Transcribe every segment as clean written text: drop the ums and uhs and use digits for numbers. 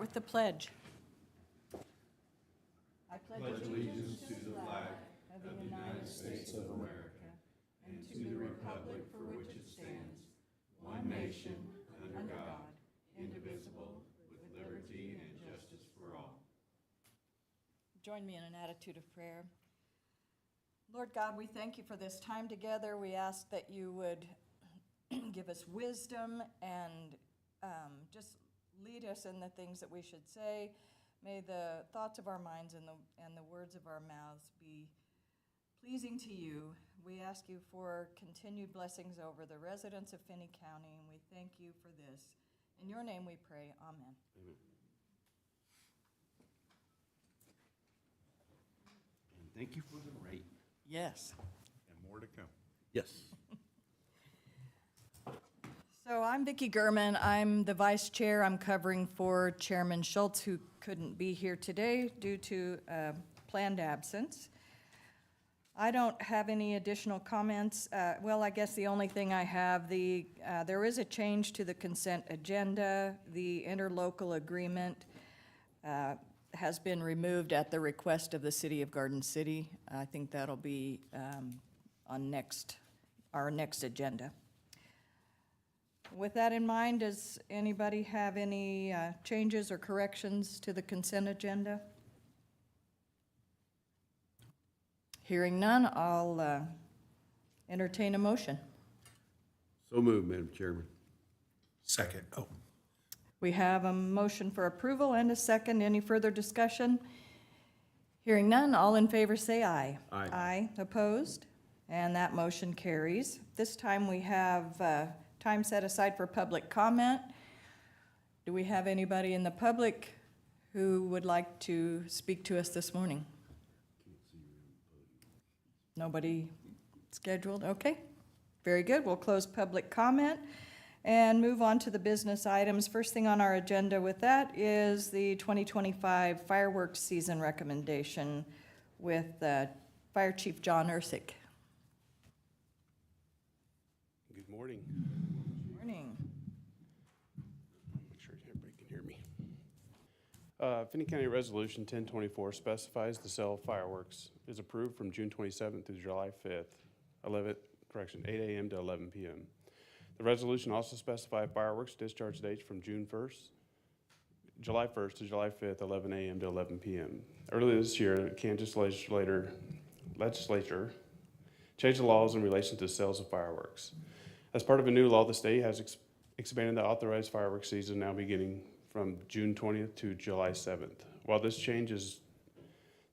with the pledge. I pledge allegiance to the flag of the United States of America and to the republic for which it stands, one nation, under God, indivisible, with liberty and justice for all. Join me in an attitude of prayer. Lord God, we thank you for this time together. We ask that you would give us wisdom and just lead us in the things that we should say. May the thoughts of our minds and the words of our mouths be pleasing to you. We ask you for continued blessings over the residents of Finney County, and we thank you for this. In your name we pray, amen. Amen. And thank you for the rate. Yes. And more to come. Yes. So I'm Vicki Gurman. I'm the vice chair. I'm covering for Chairman Schultz, who couldn't be here today due to planned absence. I don't have any additional comments. Well, I guess the only thing I have, there is a change to the consent agenda. The interlocal agreement has been removed at the request of the City of Garden City. I think that'll be on our next agenda. With that in mind, does anybody have any changes or corrections to the consent agenda? Hearing none, I'll entertain a motion. So moved, Madam Chairman. Second. We have a motion for approval and a second. Any further discussion? Hearing none, all in favor say aye. Aye. Aye. Opposed? And that motion carries. This time we have time set aside for public comment. Do we have anybody in the public who would like to speak to us this morning? Nobody scheduled? Okay. Very good. We'll close public comment and move on to the business items. First thing on our agenda with that is the 2025 fireworks season recommendation with Fire Chief John Ersick. Good morning. Morning. Make sure everybody can hear me. Finney County Resolution 1024 specifies the sale of fireworks is approved from June 27th through July 5th, 8 a.m. to 11 p.m. The resolution also specifies fireworks discharge dates from July 1st to July 5th, 11 a.m. to 11 p.m. Earlier this year, the Kansas legislature changed the laws in relation to sales of fireworks. As part of a new law, the state has expanded the authorized fireworks season now beginning from June 20th to July 7th. While this changes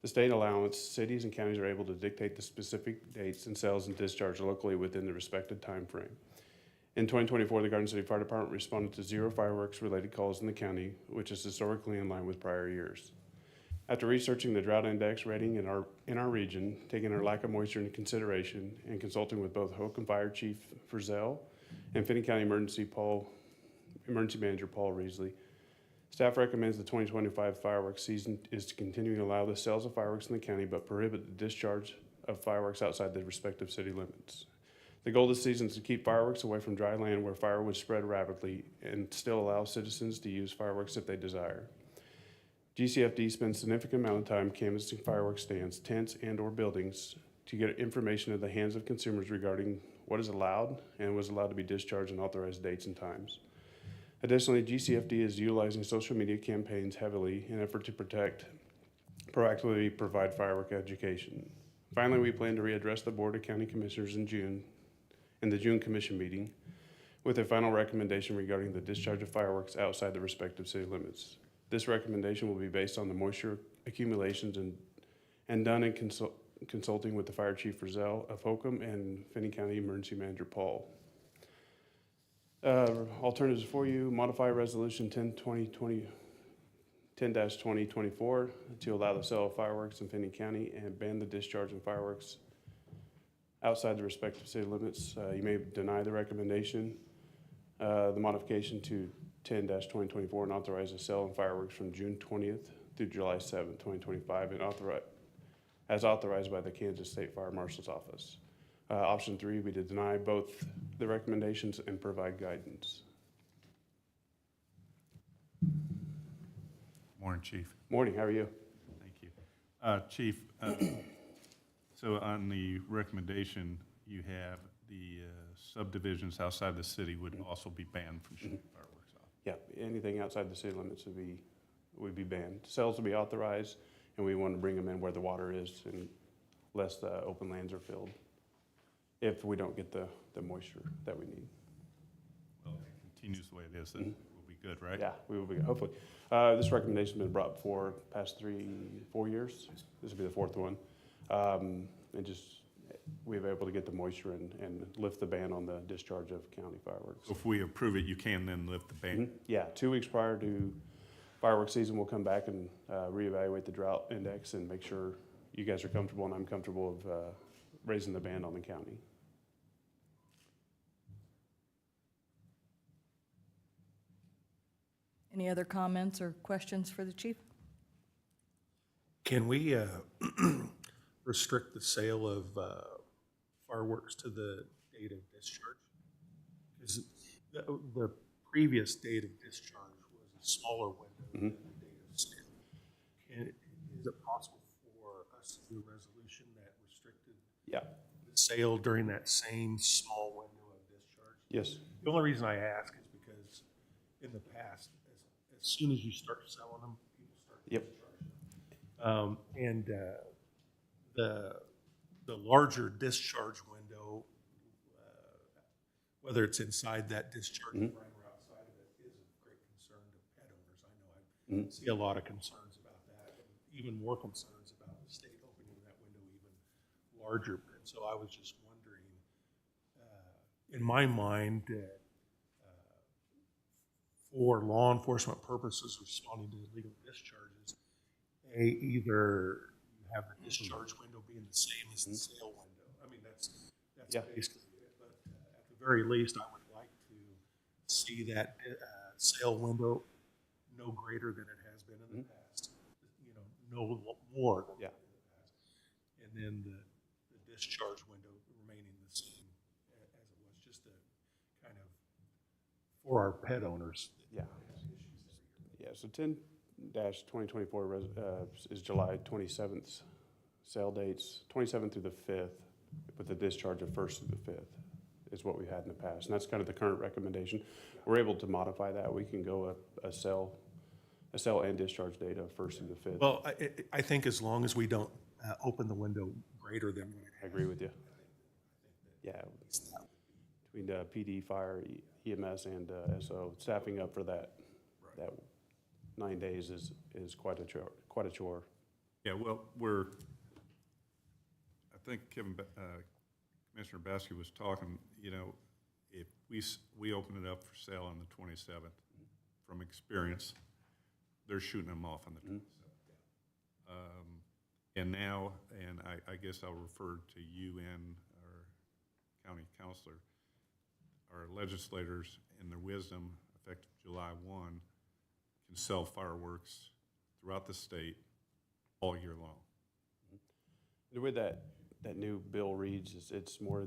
the state allowance, cities and counties are able to dictate the specific dates and sales and discharge locally within the respected time frame. In 2024, the Garden City Fire Department responded to 0 fireworks-related calls in the county, which is historically in line with prior years. After researching the drought index rating in our region, taking our lack of moisture into consideration, and consulting with both Holcomb Fire Chief Frizzell and Finney County Emergency Manager Paul Reesley, staff recommends the 2025 fireworks season is to continue to allow the sales of fireworks in the county, but prohibit the discharge of fireworks outside the respective city limits. The goal this season is to keep fireworks away from dry land where fire would spread rapidly and still allow citizens to use fireworks if they desire. GCFD spends a significant amount of time canvassing fireworks stands, tents, and/or buildings to get information in the hands of consumers regarding what is allowed and was allowed to be discharged on authorized dates and times. Additionally, GCFD is utilizing social media campaigns heavily in an effort to proactively provide firework education. Finally, we plan to readdress the Board of County Commissioners in the June Commission meeting with a final recommendation regarding the discharge of fireworks outside the respective city limits. This recommendation will be based on the moisture accumulations and done in consulting with the Fire Chief Frizzell of Holcomb and Finney County Emergency Manager Paul. Alternatives for you: modify Resolution 10-2024 to allow the sale of fireworks in Finney County and ban the discharge of fireworks outside the respective city limits. You may deny the recommendation. The modification to 10-2024 and authorize the sale of fireworks from June 20th through July 7th, 2025, and as authorized by the Kansas State Fire Marshal's Office. Option 3 would be to deny both the recommendations and provide guidance. Morning, Chief. Morning, how are you? Thank you. Chief, so on the recommendation, you have the subdivisions outside the city would also be banned from shooting fireworks off. Yeah, anything outside the city limits would be banned. Sales will be authorized, and we want to bring them in where the water is and less the open lands are filled, if we don't get the moisture that we need. Well, if it continues the way it is, then we'll be good, right? Yeah, we will be, hopefully. This recommendation's been brought before past 4 years. This will be the fourth one. And just, we were able to get the moisture and lift the ban on the discharge of county fireworks. So if we approve it, you can then lift the ban? Yeah, 2 weeks prior to fireworks season, we'll come back and reevaluate the drought index and make sure you guys are comfortable and I'm comfortable of raising the ban on the county. Any other comments or questions for the chief? Can we restrict the sale of fireworks to the date of discharge? Because the previous date of discharge was a smaller window than the date of sale. Is it possible for us to do a resolution that restricted Yeah. the sale during that same small window of discharge? Yes. The only reason I ask is because in the past, as soon as you start selling them, people start Yep. discharging them. The larger discharge window, whether it's inside that discharge frame or outside of it, is of great concern to pet owners. I know I see a lot of concerns about that, and even more concerns about the state opening that window even larger. And so I was just wondering, in my mind, for law enforcement purposes responding to illegal discharges, either you have the discharge window being the same as the sale window. I mean, that's Yeah. basically it. But at the very least, I would like to see that sale window no greater than it has been in the past. You know, no more than Yeah. in the past. And then the discharge window remaining the same as it was, just to kind of, for our pet owners. Yeah. Yeah, so 10-2024 is July 27th sale dates, 27th through the 5th, with the discharge of 1st through the 5th is what we had in the past. And that's kind of the current recommendation. We're able to modify that. We can go a sale and discharge date of 1st through the 5th. Well, I think as long as we don't open the window greater than what it I agree with you. Yeah, between PD, fire, EMS, and SO, staffing up for that 9 days is quite a chore. Yeah, well, I think Commissioner Baskey was talking, you know, if we open it up for sale on the 27th, from experience, they're shooting them off on the 27th. And now, and I guess I'll refer to you and our county counselor, our legislators in their wisdom, effective July 1, can sell fireworks throughout the state all year long. The way that new bill reads is it's more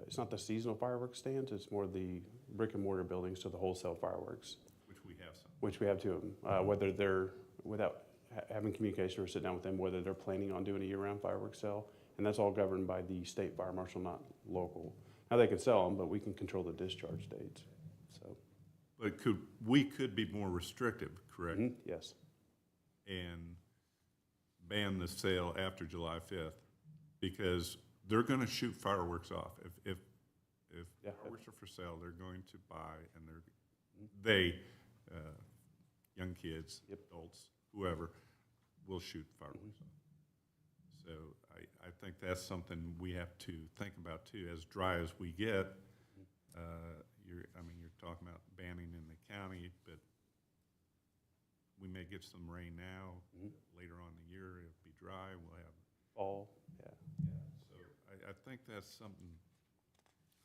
it's not the seasonal fireworks stands, it's more the brick and mortar buildings, so the wholesale fireworks. Which we have some. Which we have two of them. Whether they're, without having communication or sit down with them, whether they're planning on doing a year-round fireworks sale, and that's all governed by the state fire marshal, not local. Now, they can sell them, but we can control the discharge dates, so. But we could be more restrictive, correct? Yes. And ban the sale after July 5th, because they're gonna shoot fireworks off. If Yeah. fireworks are for sale, they're going to buy, and young kids, adults, whoever, will shoot fireworks off. So I think that's something we have to think about too. As dry as we get, you're talking about banning in the county, but we may get some rain now. Later on in the year, it'll be dry. We'll have Fall, yeah. So I think that's something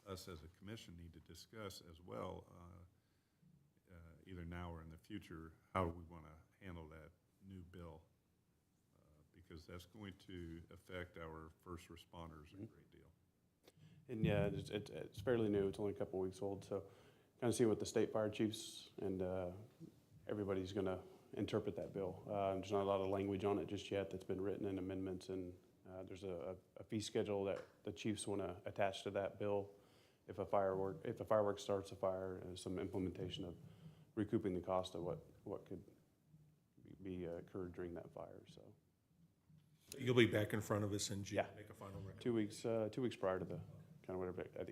us as a commission need to discuss as well, either now or in the future, how we want to handle that new bill, because that's going to affect our first responders a great deal. And yeah, it's fairly new. It's only a couple weeks old, so kind of see what the state fire chiefs and everybody's gonna interpret that bill. There's not a lot of language on it just yet that's been written in amendments, and there's a fee schedule that the chiefs want to attach to that bill if a firework starts a fire, and some implementation of recouping the cost of what could be occurred during that fire. So You'll be back in front of us in June, Yeah. to make a final recommendation. 2 weeks prior to the kind of whatever. I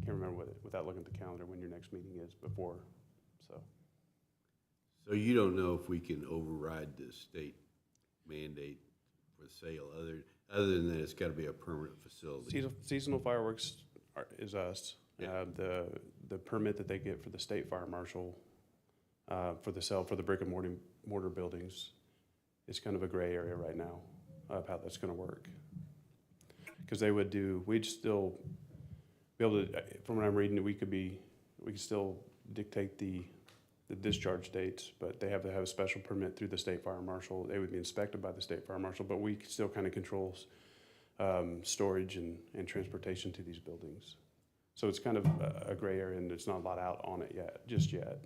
can't remember without looking at the calendar when your next meeting is before. So you don't know if we can override the state mandate for sale, other than that it's gotta be a permanent facility? Seasonal fireworks is us. Yeah. The permit that they get for the state fire marshal for the sale for the brick and mortar buildings is kind of a gray area right now of how that's going to work. Because we'd still be able to, from what I'm reading, we could still dictate the discharge dates, but they have to have a special permit through the state fire marshal. They would be inspected by the state fire marshal, but we still kind of control storage and transportation to these buildings. So it's kind of a gray area, and there's not a lot out on it just yet,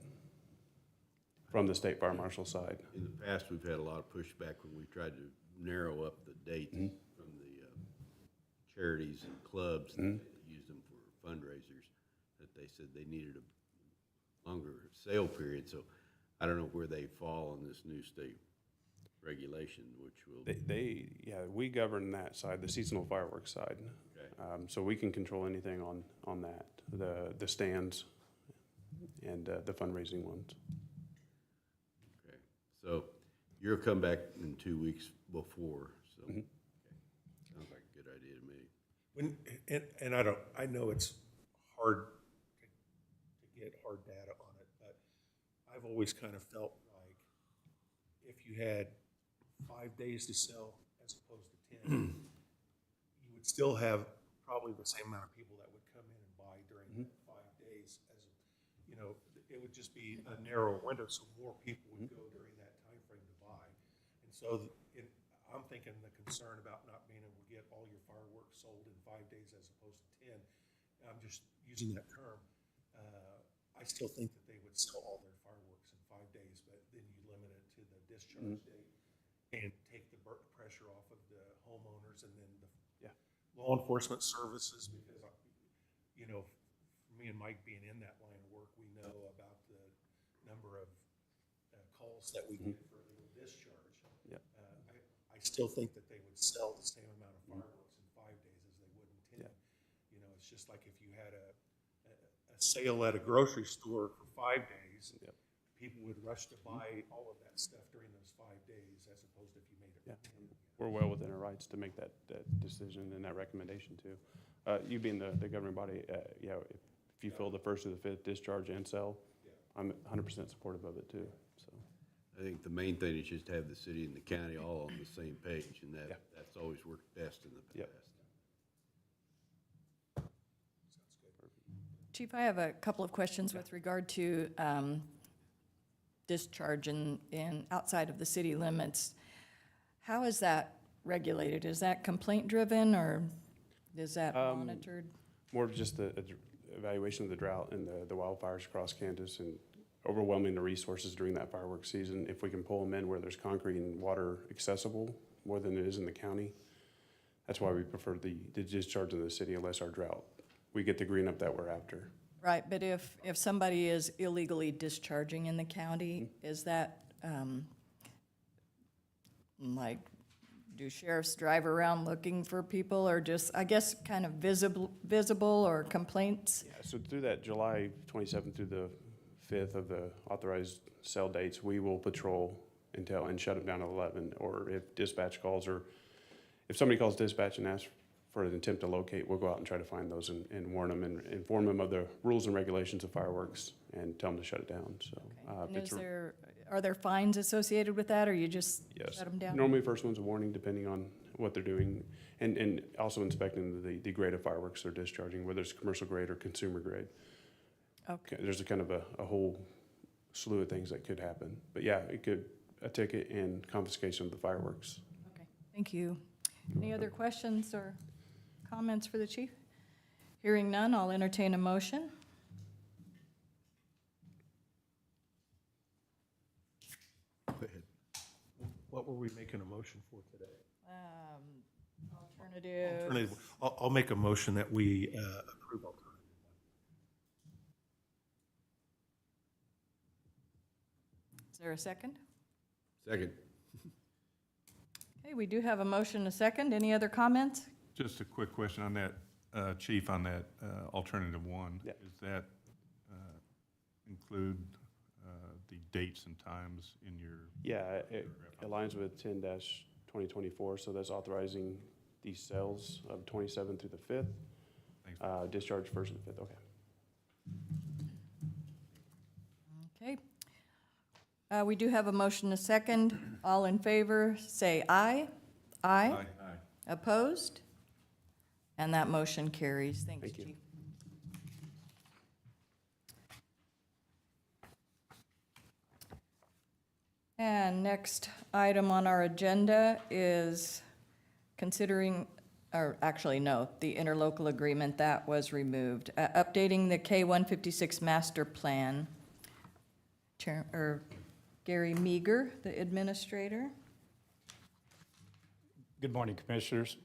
from the state fire marshal side. In the past, we've had a lot of pushback when we tried to narrow up the dates from the charities and clubs that use them for fundraisers, that they said they needed a longer sale period. So I don't know where they fall on this new state regulation, which will. We govern that side, the seasonal fireworks side. Okay. So we can control anything on that, the stands and the fundraising ones. Okay, so you'll come back in 2 weeks before, so. Okay. Sounds like a good idea to me. I know it's hard to get hard data on it, but I've always kind of felt like if you had 5 days to sell as opposed to 10, you would still have probably the same amount of people that would come in and buy during that 5 days. It would just be a narrow window, so more people would go during that time frame to buy. And so I'm thinking the concern about not being able to get all your fireworks sold in 5 days as opposed to 10, I'm just using that term. I still think that they would sell all their fireworks in 5 days, but then you limit it to the discharge date and take the pressure off of the homeowners and then the law enforcement services, because me and Mike being in that line of work, we know about the number of calls that we get for illegal discharge. Yep. I still think that they would sell the same amount of fireworks in 5 days as they would in 10. Yeah. It's just like if you had a sale at a grocery store for 5 days, people would rush to buy all of that stuff during those 5 days as opposed to if you made it for 10. We're well within our rights to make that decision and that recommendation too. You being the governing body, if you feel the 1st or the 5th discharge and sell, I'm 100% supportive of it too. So I think the main thing is just to have the city and the county all on the same page, and that's always worked best in the past. Yep. Chief, I have a couple of questions with regard to discharge in outside of the city limits. How is that regulated? Is that complaint-driven, or is that monitored? more just the evaluation of the drought and the wildfires across Kansas and overwhelming the resources during that fireworks season. If we can pull them in where there's concrete and water accessible more than it is in the county, that's why we prefer the discharge in the city unless our drought. We get the green up that we're after. Right, but if somebody is illegally discharging in the county, is that, like, do sheriffs drive around looking for people, or just, I guess, kind of visible or complaints? Yeah, so through that July 27th through the 5th of the authorized sale dates, we will patrol until and shut them down at 11. Or if dispatch calls, or if somebody calls dispatch and asks for an attempt to locate, we'll go out and try to find those and warn them and inform them of the rules and regulations of fireworks and tell them to shut it down. So, And are there fines associated with that, or you just yes. shut them down? Normally, first one's a warning, depending on what they're doing, and also inspecting the grade of fireworks they're discharging, whether it's commercial grade or consumer grade. Okay. There's a kind of a whole slew of things that could happen, but yeah, it could a ticket and confiscation of the fireworks. Okay, thank you. Any other questions or comments for the chief? Hearing none, I'll entertain a motion. Go ahead. What were we making a motion for today? Alternative. Alternative. I'll make a motion that we approve alternative. Is there a second? Second. Okay, we do have a motion, a second. Any other comments? Just a quick question on that, Chief, on that alternative one. Yeah. Does that include the dates and times in your? Yeah, it aligns with 10-2024, so that's authorizing these sales of 27th through the 5th. Thanks. Discharge 1st and 5th, okay. Okay. We do have a motion, a second. All in favor, say aye. Aye. Aye. Opposed? And that motion carries. Thanks, Thank you. Chief. And next item on our agenda is considering, or actually, no, the interlocal agreement that was removed. Updating the K-156 master plan. Gary Meager, the administrator. Good morning, Commissioners.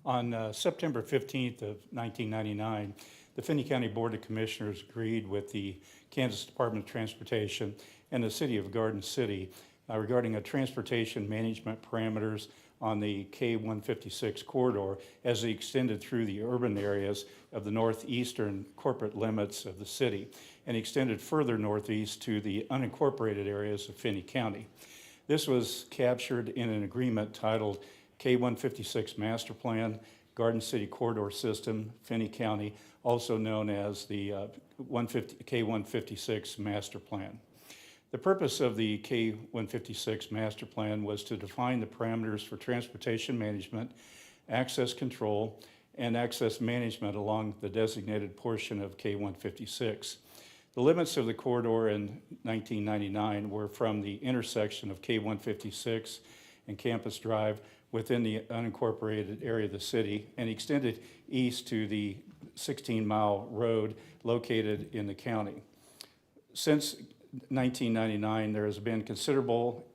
On September 15th of 1999, the Finney County Board of Commissioners agreed with the Kansas Department of Transportation and the City of Garden City regarding a transportation management parameters on the K-156 corridor as they extended through the urban areas of the northeastern corporate limits of the city and extended further northeast to the unincorporated areas of Finney County. This was captured in an agreement titled K-156 Master Plan, Garden City Corridor System, Finney County, also known as the K-156 Master Plan. The purpose of the K-156 Master Plan was to define the parameters for transportation management, access control, and access management along the designated portion of K-156. The limits of the corridor in 1999 were from the intersection of K-156 and Campus Drive within the unincorporated area of the city and extended east to the 16-mile road located in the county. Since 1999, there has been considerable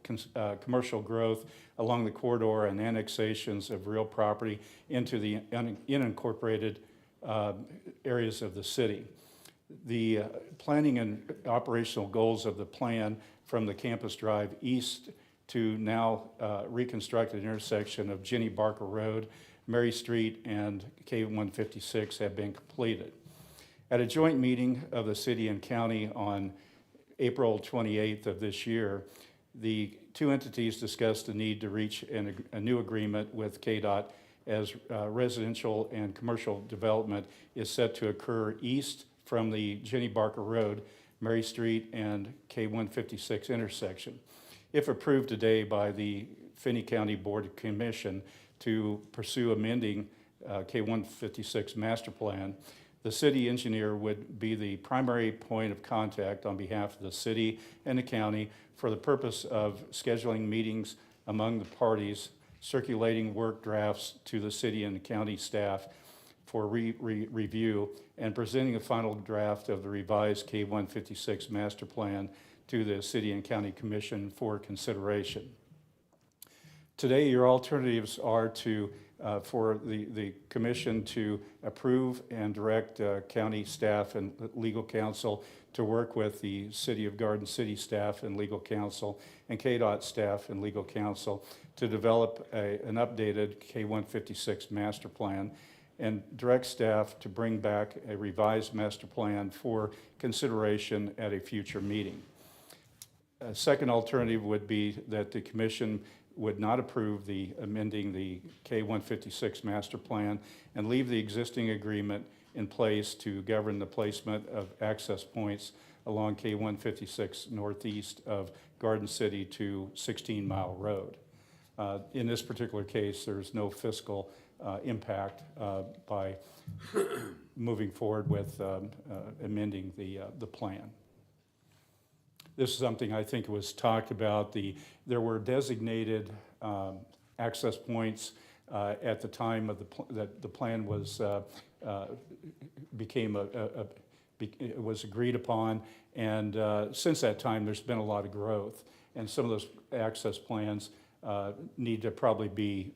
commercial growth along the corridor and annexations of real property into the unincorporated areas of the city. The planning and operational goals of the plan from the Campus Drive east to now reconstructed intersection of Jenny Barker Road, Mary Street, and K-156 have been completed. At a joint meeting of the city and county on April 28th of this year, the two entities discussed the need to reach a new agreement with KDOT as residential and commercial development is set to occur east from the Jenny Barker Road, Mary Street, and K-156 intersection. If approved today by the Finney County Board of Commission to pursue amending K-156 master plan, the city engineer would be the primary point of contact on behalf of the city and the county for the purpose of scheduling meetings among the parties, circulating work drafts to the city and the county staff for review, and presenting a final draft of the revised K-156 master plan to the City and County Commission for consideration. Today, your alternatives are to for the commission to approve and direct county staff and legal counsel to work with the City of Garden City staff and legal counsel and KDOT staff and legal counsel to develop an updated K-156 master plan and direct staff to bring back a revised master plan for consideration at a future meeting. A second alternative would be that the commission would not approve the amending the K-156 master plan and leave the existing agreement in place to govern the placement of access points along K-156 northeast of Garden City to 16-mile road. In this particular case, there's no fiscal impact by moving forward with amending the plan. This is something I think was talked about. There were designated access points at the time of that the plan was it was agreed upon, and since that time there's been a lot of growth, and some of those access plans need to probably be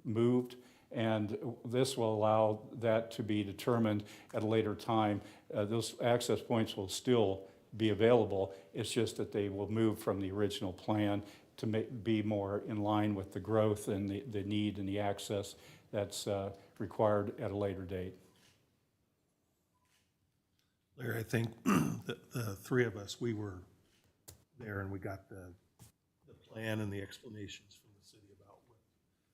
moved, and this will allow that to be determined at a later time. Those access points will still be available. It's just that they will move from the original plan to be more in line with the growth and the need and the access that's required at a later date. Larry, I think the three of us, we were there and we got the plan and the explanations from the city about what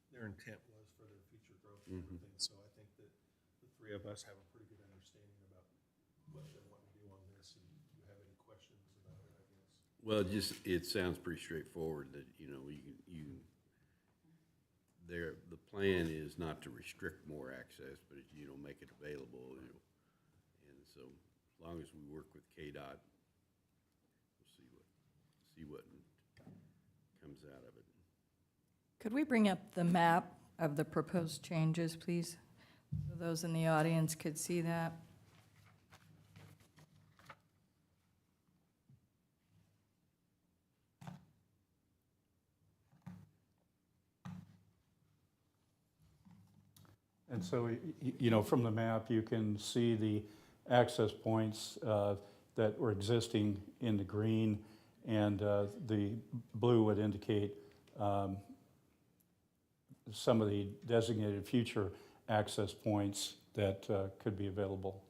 their intent was for their future growth and everything. So I think that the three of us have a pretty good understanding about what they want to do on this. And if you have any questions about it, I guess. Well, it sounds pretty straightforward that, the plan is not to restrict more access, but make it available, and so as long as we work with KDOT, we'll see what comes out of it. Could we bring up the map of the proposed changes, please? So those in the audience could see that. And so, from the map, you can see the access points that were existing in the green, and the blue would indicate some of the designated future access points that could be available.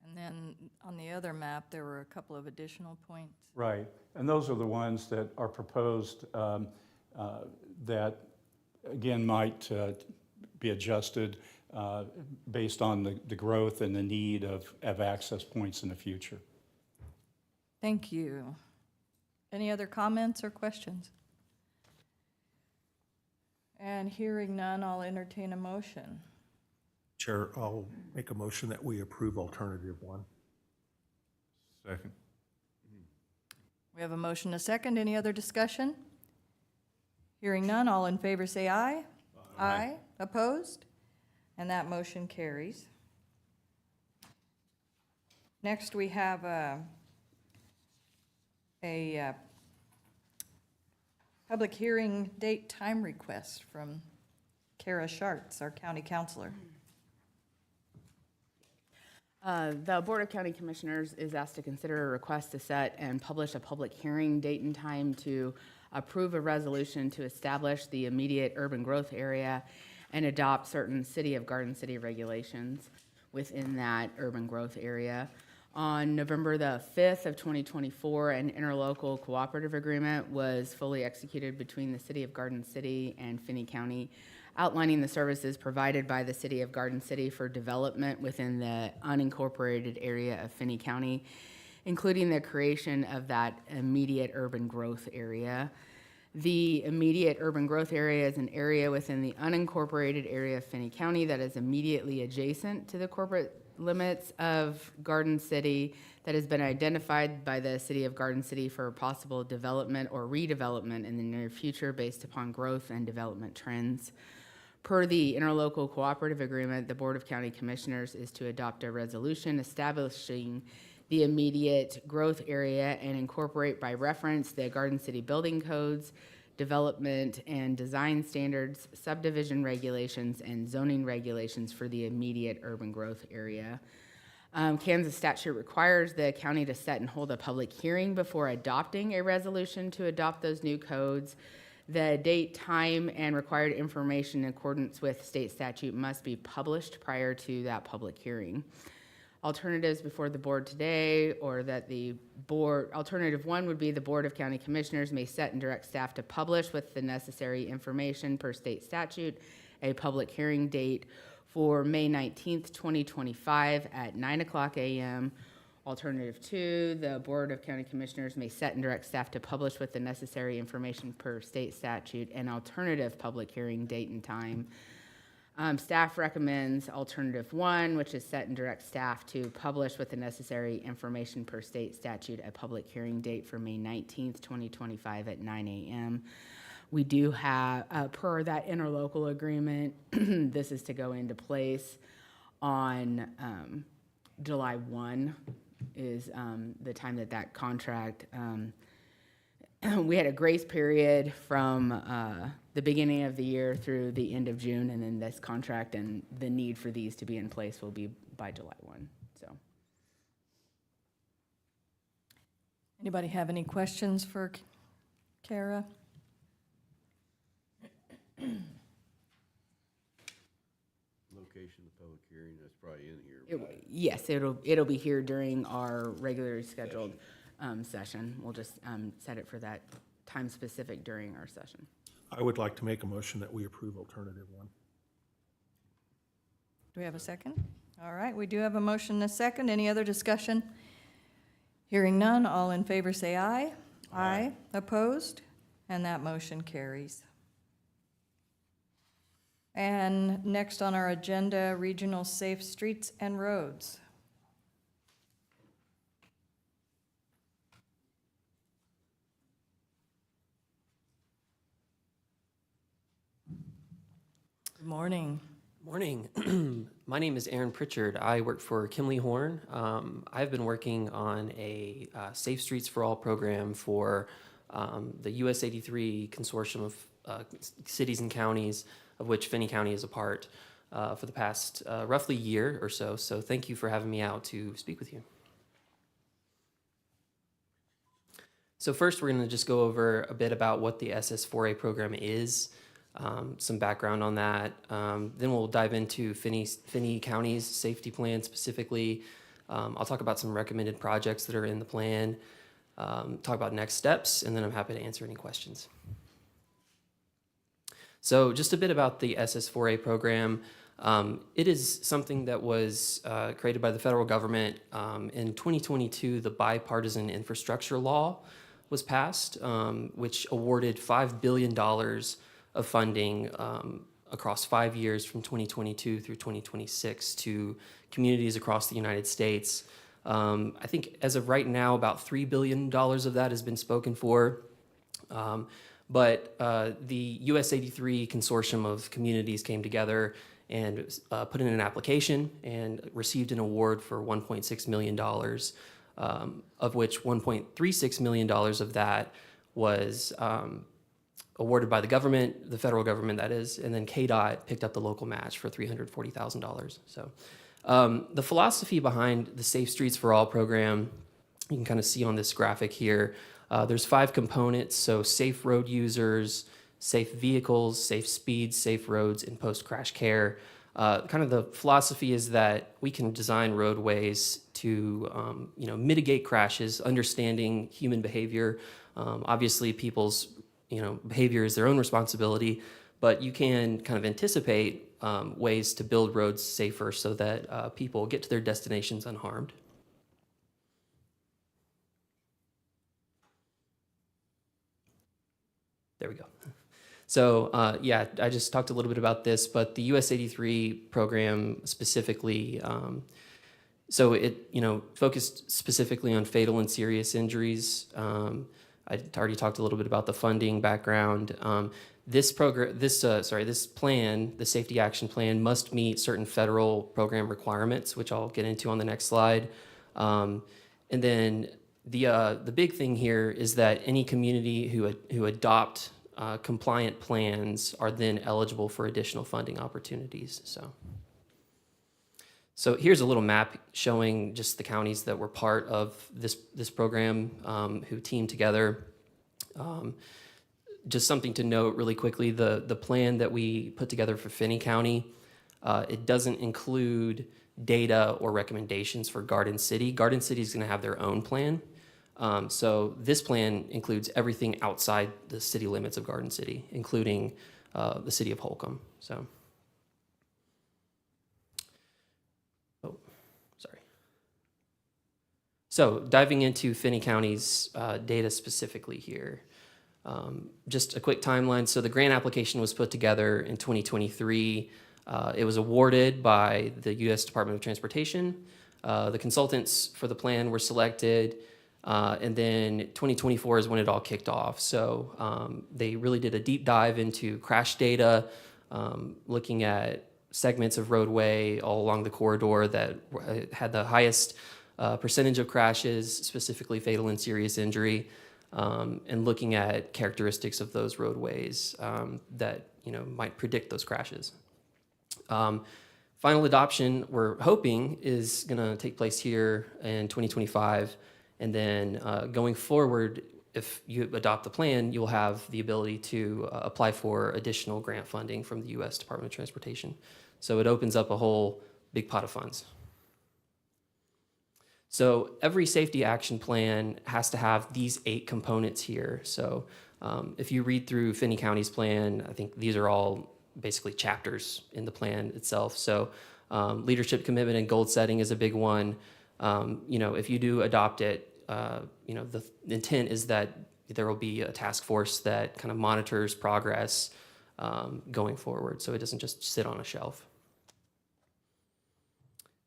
And then on the other map, there were a couple of additional points. Right, and those are the ones that are proposed that, again, might be adjusted based on the growth and the need of access points in the future. Thank you. Any other comments or questions? And hearing none, I'll entertain a motion. Chair, I'll make a motion that we approve alternative 1. Second. We have a motion, a second. Any other discussion? Hearing none, all in favor say aye. Aye. Opposed? And that motion carries. Next, we have a public hearing date time request from Kara Schartz, our county counselor. The Board of County Commissioners is asked to consider a request to set and publish a public hearing date and time to approve a resolution to establish the immediate urban growth area and adopt certain City of Garden City regulations within that urban growth area. On November the 5th of 2024, an interlocal cooperative agreement was fully executed between the City of Garden City and Finney County, outlining the services provided by the City of Garden City for development within the unincorporated area of Finney County, including the creation of that immediate urban growth area. The immediate urban growth area is an area within the unincorporated area of Finney County that is immediately adjacent to the corporate limits of Garden City that has been identified by the City of Garden City for possible development or redevelopment in the near future based upon growth and development trends. Per the interlocal cooperative agreement, the Board of County Commissioners is to adopt a resolution establishing the immediate growth area and incorporate by reference the Garden City building codes, development and design standards, subdivision regulations, and zoning regulations for the immediate urban growth area. Kansas statute requires the county to set and hold a public hearing before adopting a resolution to adopt those new codes. The date, time, and required information in accordance with state statute must be published prior to that public hearing. Alternatives before the board today, or that the board, alternative 1 would be the Board of County Commissioners may set and direct staff to publish with the necessary information per state statute a public hearing date for May 19th, 2025 at 9:00 a.m. Alternative 2, the Board of County Commissioners may set and direct staff to publish with the necessary information per state statute an alternative public hearing date and time. Staff recommends alternative 1, which is set and direct staff to publish with the necessary information per state statute a public hearing date for May 19th, 2025 at 9 a.m. We do have, per that interlocal agreement, this is to go into place on July 1 is the time that that contract, we had a grace period from the beginning of the year through the end of June, and then this contract and the need for these to be in place will be by July 1, so. Anybody have any questions for Kara? Location of public hearing, that's probably in here. Yes, it'll be here during our regularly scheduled session. We'll just set it for that time specific during our session. I would like to make a motion that we approve alternative 1. Do we have a second? All right, we do have a motion and a second. Any other discussion? Hearing none, all in favor say aye. Aye. Opposed? And that motion carries. And next on our agenda, Regional Safe Streets and Roads. Good morning. Morning. My name is Aaron Pritchard. I work for Kimley Horn. I've been working on a Safe Streets for All program for the US 83 consortium of cities and counties, of which Finney County is a part, for the past roughly year or so. So thank you for having me out to speak with you. So first, we're going to just go over a bit about what the SS4A program is. Some background on that. Then we'll dive into Finney County's safety plan specifically. I'll talk about some recommended projects that are in the plan, talk about next steps, and then I'm happy to answer any questions. So just a bit about the SS4A program. It is something that was created by the federal government. In 2022, the Bipartisan Infrastructure Law was passed, which awarded $5 billion of funding across 5 years from 2022 through 2026 to communities across the United States. I think as of right now, about $3 billion of that has been spoken for. But the US 83 consortium of communities came together and put in an application and received an award for $1.6 million, of which $1.36 million of that was awarded by the government, the federal government that is, and then KDOT picked up the local match for $340,000. So the philosophy behind the Safe Streets for All program, you can kind of see on this graphic here, there's 5 components, so safe road users, safe vehicles, safe speeds, safe roads, and post-crash care. Kind of the philosophy is that we can design roadways to mitigate crashes, understanding human behavior. Obviously, people's behavior is their own responsibility, but you can kind of anticipate ways to build roads safer so that people get to their destinations unharmed. There we go. So I just talked a little bit about this, but the US 83 program specifically, so it focused specifically on fatal and serious injuries. I already talked a little bit about the funding background. This plan, the Safety Action Plan, must meet certain federal program requirements, which I'll get into on the next slide. And then the big thing here is that any community who adopt compliant plans are then eligible for additional funding opportunities. So here's a little map showing just the counties that were part of this program, who teamed together. Just something to note really quickly, the plan that we put together for Finney County, it doesn't include data or recommendations for Garden City. Garden City is going to have their own plan. So this plan includes everything outside the city limits of Garden City, including the city of Holcomb. So diving into Finney County's data specifically here, just a quick timeline. So the grant application was put together in 2023. It was awarded by the U.S. Department of Transportation. The consultants for the plan were selected, and then 2024 is when it all kicked off. So they really did a deep dive into crash data, looking at segments of roadway all along the corridor that had the highest percentage of crashes, specifically fatal and serious injury, and looking at characteristics of those roadways that might predict those crashes. Final adoption, we're hoping, is going to take place here in 2025, and then going forward, if you adopt the plan, you'll have the ability to apply for additional grant funding from the U.S. Department of Transportation. So it opens up a whole big pot of funds. So every safety action plan has to have these 8 components here. So if you read through Finney County's plan, I think these are all basically chapters in the plan itself. So leadership commitment and goal setting is a big one. If you do adopt it, the intent is that there will be a task force that kind of monitors progress going forward, so it doesn't just sit on a shelf.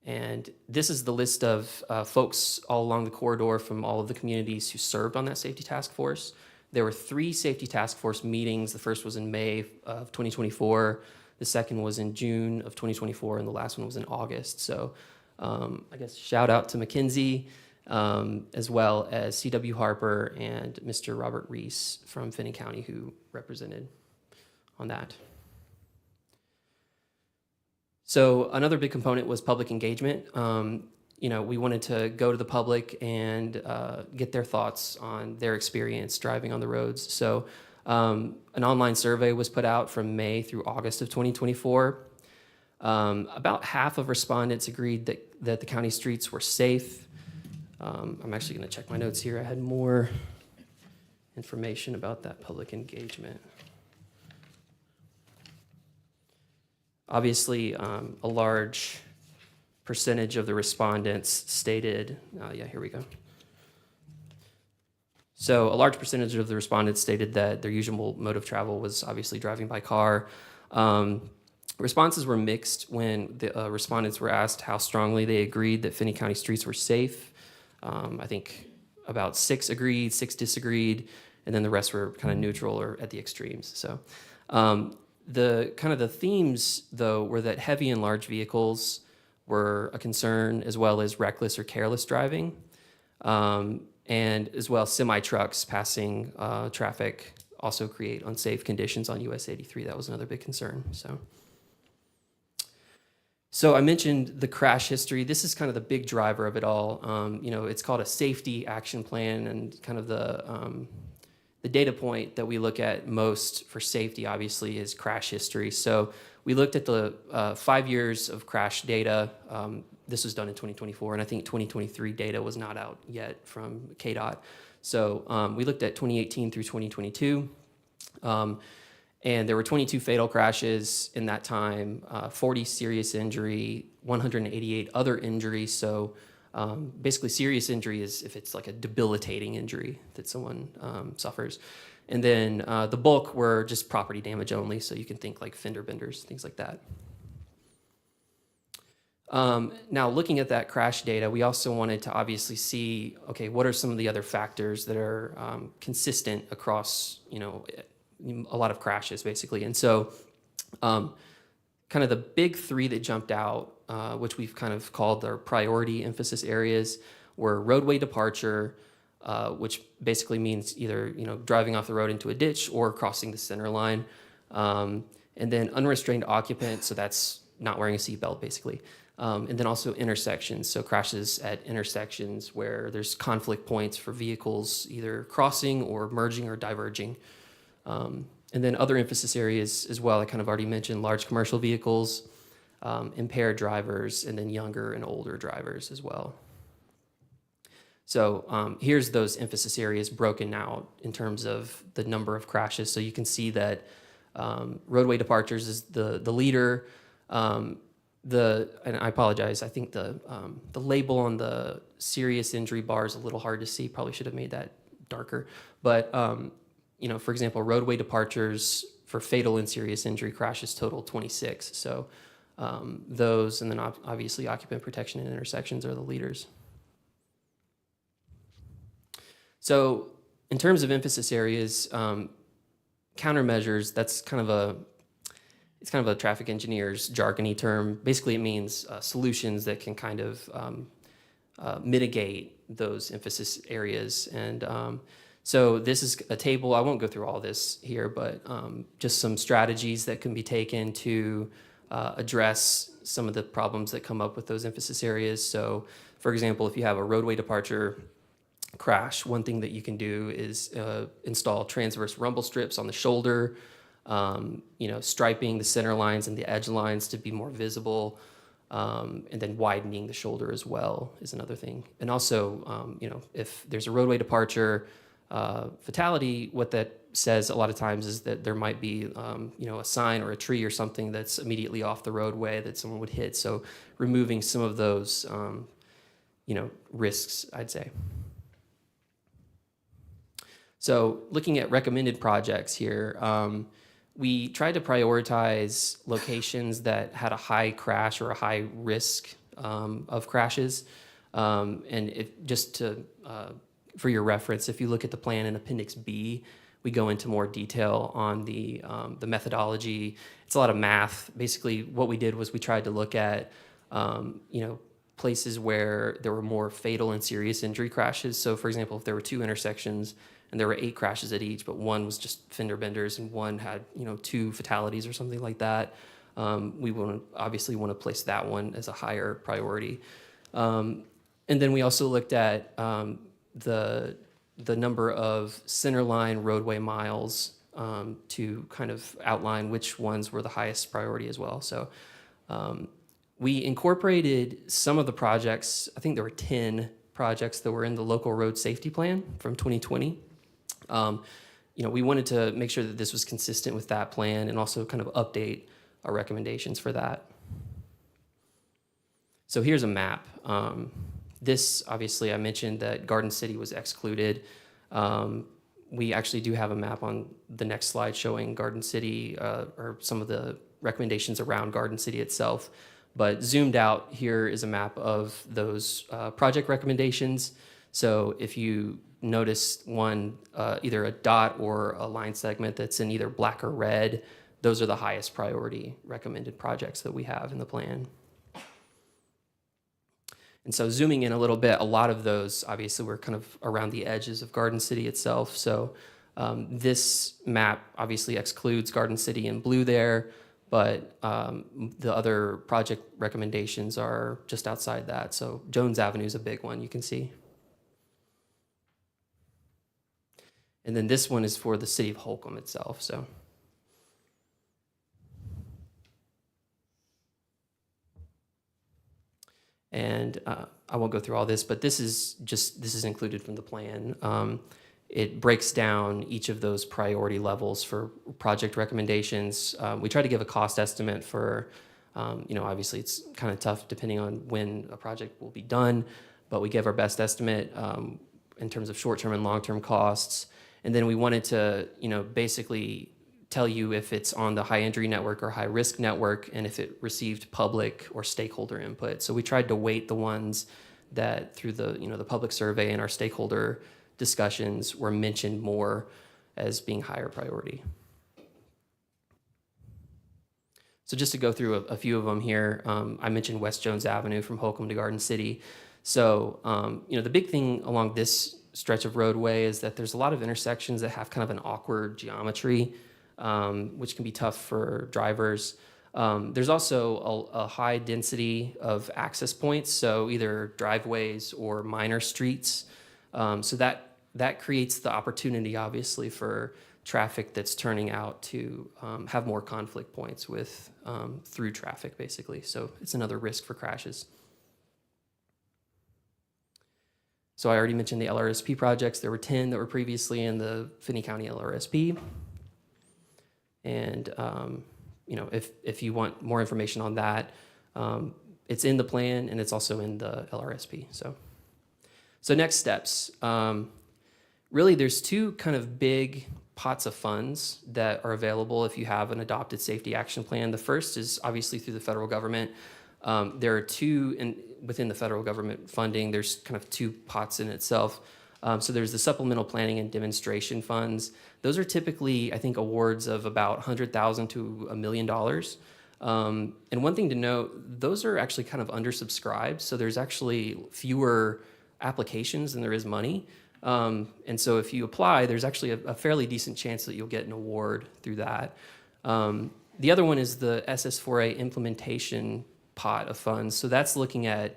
And this is the list of folks all along the corridor from all of the communities who served on that safety task force. There were 3 safety task force meetings. The first was in May of 2024. The second was in June of 2024, and the last one was in August. So I guess shout out to McKinsey, as well as C.W. Harper and Mr. Robert Reese from Finney County, who represented on that. So another big component was public engagement. We wanted to go to the public and get their thoughts on their experience driving on the roads. So an online survey was put out from May through August of 2024. About half of respondents agreed that the county streets were safe. I'm actually going to check my notes here. I had more information about that public engagement. Obviously, a large percentage of the respondents stated, here we go. So a large percentage of the respondents stated that their usual mode of travel was obviously driving by car. Responses were mixed when the respondents were asked how strongly they agreed that Finney County streets were safe. I think about 6 agreed, 6 disagreed, and then the rest were kind of neutral or at the extremes. So the themes, though, were that heavy and large vehicles were a concern, as well as reckless or careless driving, and as well semi-trucks passing traffic also create unsafe conditions on US 83. That was another big concern. So I mentioned the crash history. This is kind of the big driver of it all. It's called a safety action plan, and kind of the data point that we look at most for safety, obviously, is crash history. So we looked at the 5 years of crash data. This was done in 2024, and I think 2023 data was not out yet from KDOT. So we looked at 2018 through 2022. And there were 22 fatal crashes in that time, 40 serious injury, 188 other injuries. So basically serious injury is if it's like a debilitating injury that someone suffers. And then the bulk were just property damage only. So you can think like fender benders, things like that. Now looking at that crash data, we also wanted to obviously see, okay, what are some of the other factors that are consistent across, a lot of crashes basically. And so kind of the big 3 that jumped out, which we've kind of called our priority emphasis areas, were roadway departure, which basically means either driving off the road into a ditch or crossing the center line, and then unrestrained occupant, so that's not wearing a seatbelt basically, and then also intersections, so crashes at intersections where there's conflict points for vehicles either crossing or merging or diverging. And then other emphasis areas as well, I kind of already mentioned large commercial vehicles, impaired drivers, and then younger and older drivers as well. So here's those emphasis areas broken out in terms of the number of crashes. So you can see that roadway departures is the leader. And I apologize, I think the label on the serious injury bar is a little hard to see. Probably should have made that darker. But for example, roadway departures for fatal and serious injury crashes total 26. So those, and then obviously occupant protection and intersections are the leaders. So in terms of emphasis areas, countermeasures, that's kind of a traffic engineer's jargony term. Basically, it means solutions that can kind of mitigate those emphasis areas. And so this is a table. I won't go through all this here, but just some strategies that can be taken to address some of the problems that come up with those emphasis areas. So, for example, if you have a roadway departure crash, one thing that you can do is install transverse rumble strips on the shoulder, striping the center lines and the edge lines to be more visible, and then widening the shoulder as well is another thing. And also, if there's a roadway departure fatality, what that says a lot of times is that there might be, a sign or a tree or something that's immediately off the roadway that someone would hit. So removing some of those, risks, I'd say. So looking at recommended projects here, we tried to prioritize locations that had a high crash or a high risk of crashes. For your reference, if you look at the plan in Appendix B, we go into more detail on the methodology. It's a lot of math. Basically, what we did was we tried to look at, places where there were more fatal and serious injury crashes. So, for example, if there were 2 intersections and there were 8 crashes at each, but one was just fender benders and one had 2 fatalities or something like that, we obviously want to place that one as a higher priority. And then we also looked at the number of centerline roadway miles to kind of outline which ones were the highest priority as well. So we incorporated some of the projects. I think there were 10 projects that were in the local road safety plan from 2020. We wanted to make sure that this was consistent with that plan and also kind of update our recommendations for that. So here's a map. This, obviously, I mentioned that Garden City was excluded. We actually do have a map on the next slide showing Garden City, or some of the recommendations around Garden City itself. But zoomed out, here is a map of those project recommendations. So if you notice one, either a dot or a line segment that's in either black or red, those are the highest priority recommended projects that we have in the plan. And so zooming in a little bit, a lot of those obviously were kind of around the edges of Garden City itself. So this map obviously excludes Garden City in blue there, but the other project recommendations are just outside that. So Jones Avenue is a big one you can see. And then this one is for the city of Holcomb itself. So. And I won't go through all this, but this is included from the plan. It breaks down each of those priority levels for project recommendations. We try to give a cost estimate for, obviously it's kind of tough depending on when a project will be done, but we give our best estimate in terms of short-term and long-term costs. And then we wanted to, basically tell you if it's on the high injury network or high risk network and if it received public or stakeholder input. So we tried to weight the ones that through the, the public survey and our stakeholder discussions were mentioned more as being higher priority. So just to go through a few of them here, I mentioned West Jones Avenue from Holcomb to Garden City. So, the big thing along this stretch of roadway is that there's a lot of intersections that have kind of an awkward geometry, which can be tough for drivers. There's also a high density of access points, so either driveways or minor streets. So that creates the opportunity, obviously, for traffic that's turning out to have more conflict points with through traffic, basically. So it's another risk for crashes. So I already mentioned the LRSP projects. There were 10 that were previously in the Finney County LRSP. And, if you want more information on that, it's in the plan and it's also in the LRSP. So next steps. Really, there's 2 kind of big pots of funds that are available if you have an adopted safety action plan. The first is obviously through the federal government. There are 2 within the federal government funding. There's kind of 2 pots in itself. So there's the supplemental planning and demonstration funds. Those are typically, I think, awards of about $100,000 to $1 million. And one thing to note, those are actually kind of undersubscribed, so there's actually fewer applications than there is money. And so if you apply, there's actually a fairly decent chance that you'll get an award through that. The other one is the SS4A implementation pot of funds. So that's looking at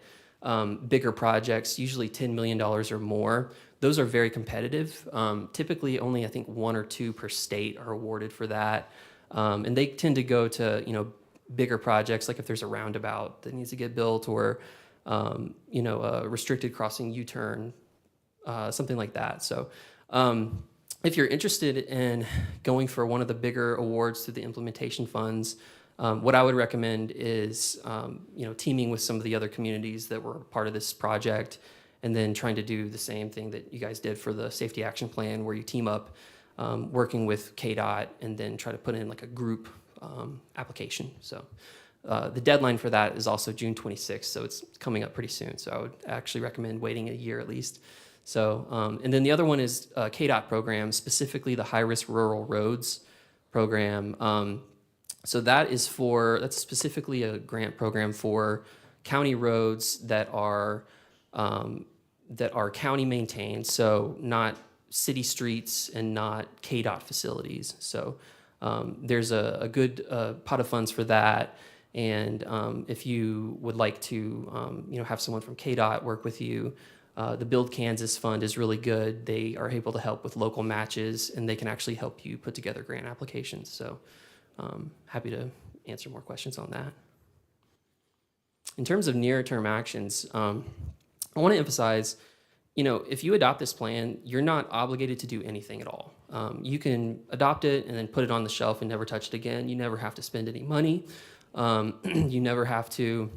bigger projects, usually $10 million or more. Those are very competitive. Typically only, I think, 1 or 2 per state are awarded for that. And they tend to go to, bigger projects, like if there's a roundabout that needs to get built, or, a restricted crossing U-turn, something like that. So if you're interested in going for one of the bigger awards through the implementation funds, what I would recommend is, teaming with some of the other communities that were part of this project, and then trying to do the same thing that you guys did for the safety action plan, where you team up, working with KDOT, and then try to put in like a group application. So the deadline for that is also June 26th, so it's coming up pretty soon. So I would actually recommend waiting a year at least. So, and then the other one is KDOT program, specifically the high-risk rural roads program. So that's specifically a grant program for county roads that are county maintained, so not city streets and not KDOT facilities. So there's a good pot of funds for that. And if you would like to, have someone from KDOT work with you, the Build Kansas Fund is really good. They are able to help with local matches, and they can actually help you put together grant applications. So happy to answer more questions on that. In terms of near-term actions, I want to emphasize, if you adopt this plan, you're not obligated to do anything at all. You can adopt it and then put it on the shelf and never touch it again. You never have to spend any money. You never have to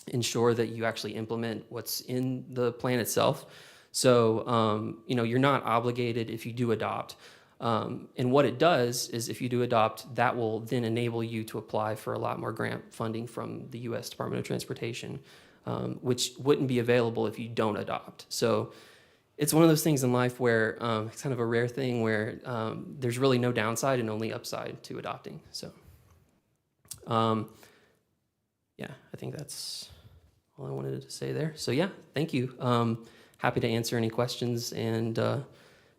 ensure that you actually implement what's in the plan itself. So, you're not obligated if you do adopt. And what it does is, if you do adopt, that will then enable you to apply for a lot more grant funding from the U.S. Department of Transportation, which wouldn't be available if you don't adopt. So it's one of those things in life where it's kind of a rare thing where there's really no downside and only upside to adopting. So, I think that's all I wanted to say there. So thank you. Happy to answer any questions and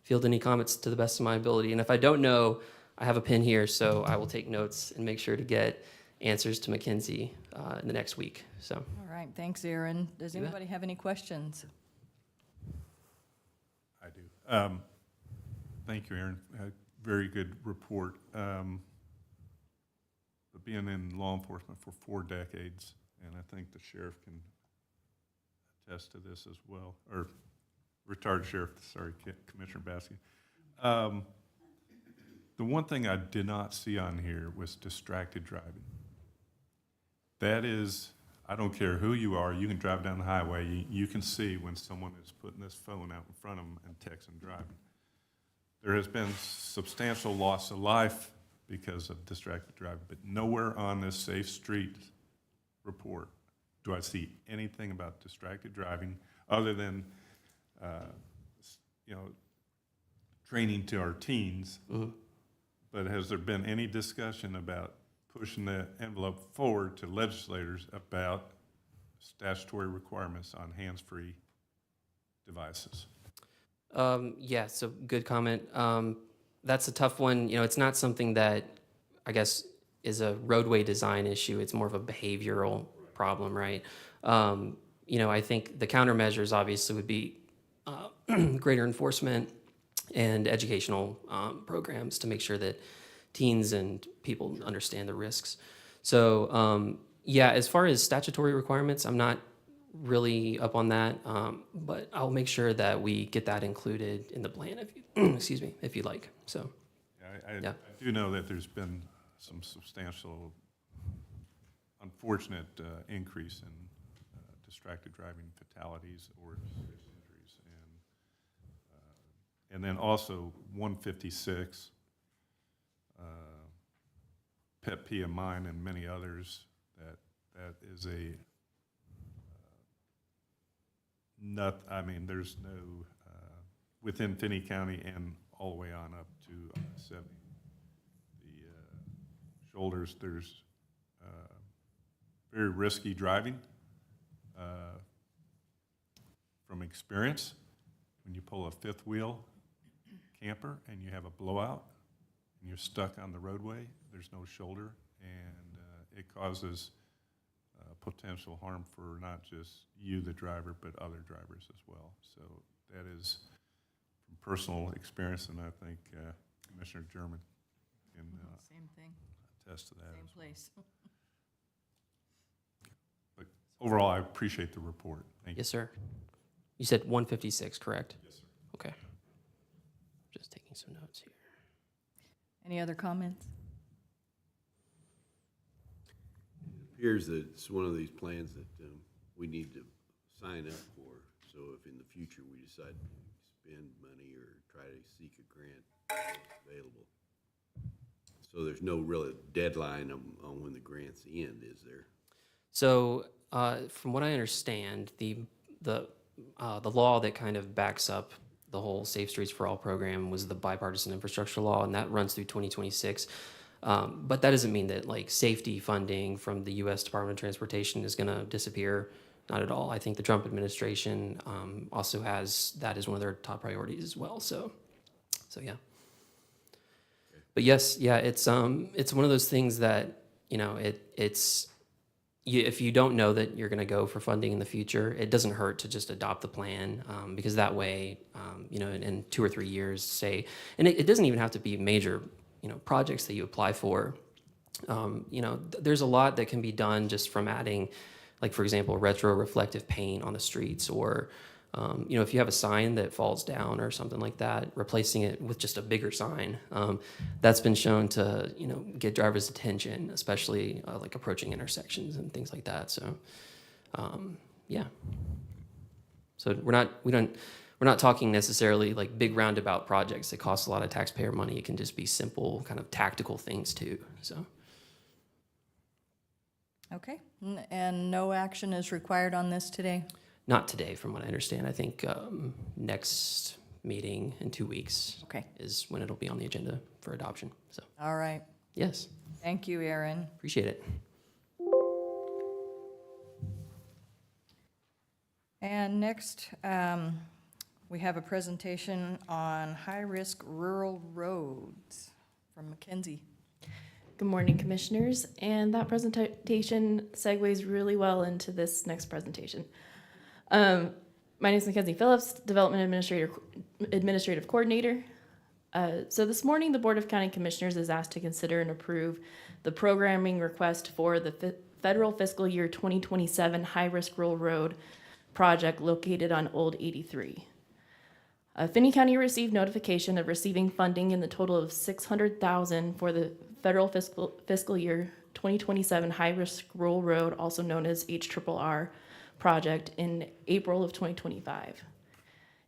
field any comments to the best of my ability. And if I don't know, I have a pen here, so I will take notes and make sure to get answers to Mackenzie in the next week. So. All right, thanks, Aaron. Does anybody have any questions? I do. Thank you, Aaron. Very good report. But being in law enforcement for 4 decades, and I think the sheriff can attest to this as well, or retired sheriff, sorry, Commissioner Baskey. The one thing I did not see on here was distracted driving. That is, I don't care who you are, you can drive down the highway, you can see when someone is putting this phone out in front of them and texting driving. There has been substantial loss of life because of distracted driving, but nowhere on this Safe Streets report do I see anything about distracted driving other than, training to our teens. Mm-hmm. But has there been any discussion about pushing the envelope forward to legislators about statutory requirements on hands-free devices? So good comment. That's a tough one. It's not something that I guess is a roadway design issue. It's more of a behavioral problem, right? I think the countermeasures obviously would be greater enforcement and educational programs to make sure that teens and people understand the risks. So as far as statutory requirements, I'm not really up on that, but I'll make sure that we get that included in the plan if you, if you'd like. So, I do know that there's been some substantial, unfortunate increase in distracted driving fatalities or serious injuries, and then also 156, pet peeve of mine and many others, that is a there's no, within Finney County and all the way on up to 70, the shoulders, there's very risky driving. From experience, when you pull a fifth wheel camper and you have a blowout and you're stuck on the roadway, there's no shoulder, and it causes potential harm for not just you, the driver, but other drivers as well. So that is from personal experience, and I think Commissioner German can Same thing, attest to that. same as well. place. But overall, I appreciate the report. Thank you. Yes, sir. You said 156, correct? Yes, sir. Okay. Just taking some notes here. Any other comments? Appears that it's one of these plans that we need to sign up for. So if in the future we decide to spend money or try to seek a grant, it's available. So there's no real deadline on when the grants end, is there? So, from what I understand, the law that kind of backs up the whole Safe Streets for All program was the bipartisan infrastructure law, and that runs through 2026. But that doesn't mean that like safety funding from the U.S. Department of Transportation is going to disappear. Not at all. I think the Trump administration also has that as one of their top priorities as well. So yeah. But yes, yeah, it's one of those things that, you know, if you don't know that you're going to go for funding in the future, it doesn't hurt to just adopt the plan, because that way, you know, in 2 or 3 years, say, and it doesn't even have to be major, you know, projects that you apply for. You know, there's a lot that can be done just from adding, like, for example, retro-reflective paint on the streets, or, you know, if you have a sign that falls down or something like that, replacing it with just a bigger sign. That's been shown to, you know, get drivers' attention, especially like approaching intersections and things like that. So, yeah. So we're not talking necessarily like big roundabout projects that cost a lot of taxpayer money. It can just be simple kind of tactical things too. So. Okay, and no action is required on this today? Not today, from what I understand. I think next meeting in 2 weeks Okay. is when it'll be on the agenda for adoption. So, All right. yes, Thank you, Aaron. appreciate it. And next, we have a presentation on high-risk rural roads from Mackenzie. Good morning, Commissioners, and that presentation segues really well into this next presentation. My name is Mackenzie Phillips, Development Administrative Coordinator. So this morning, the Board of County Commissioners is asked to consider and approve the programming request for the federal fiscal year 2027 high-risk rural road project located on Old 83. Finney County received notification of receiving funding in the total of $600,000 for the federal fiscal year 2027 high-risk rural road, also known as HRRR project, in April of 2025.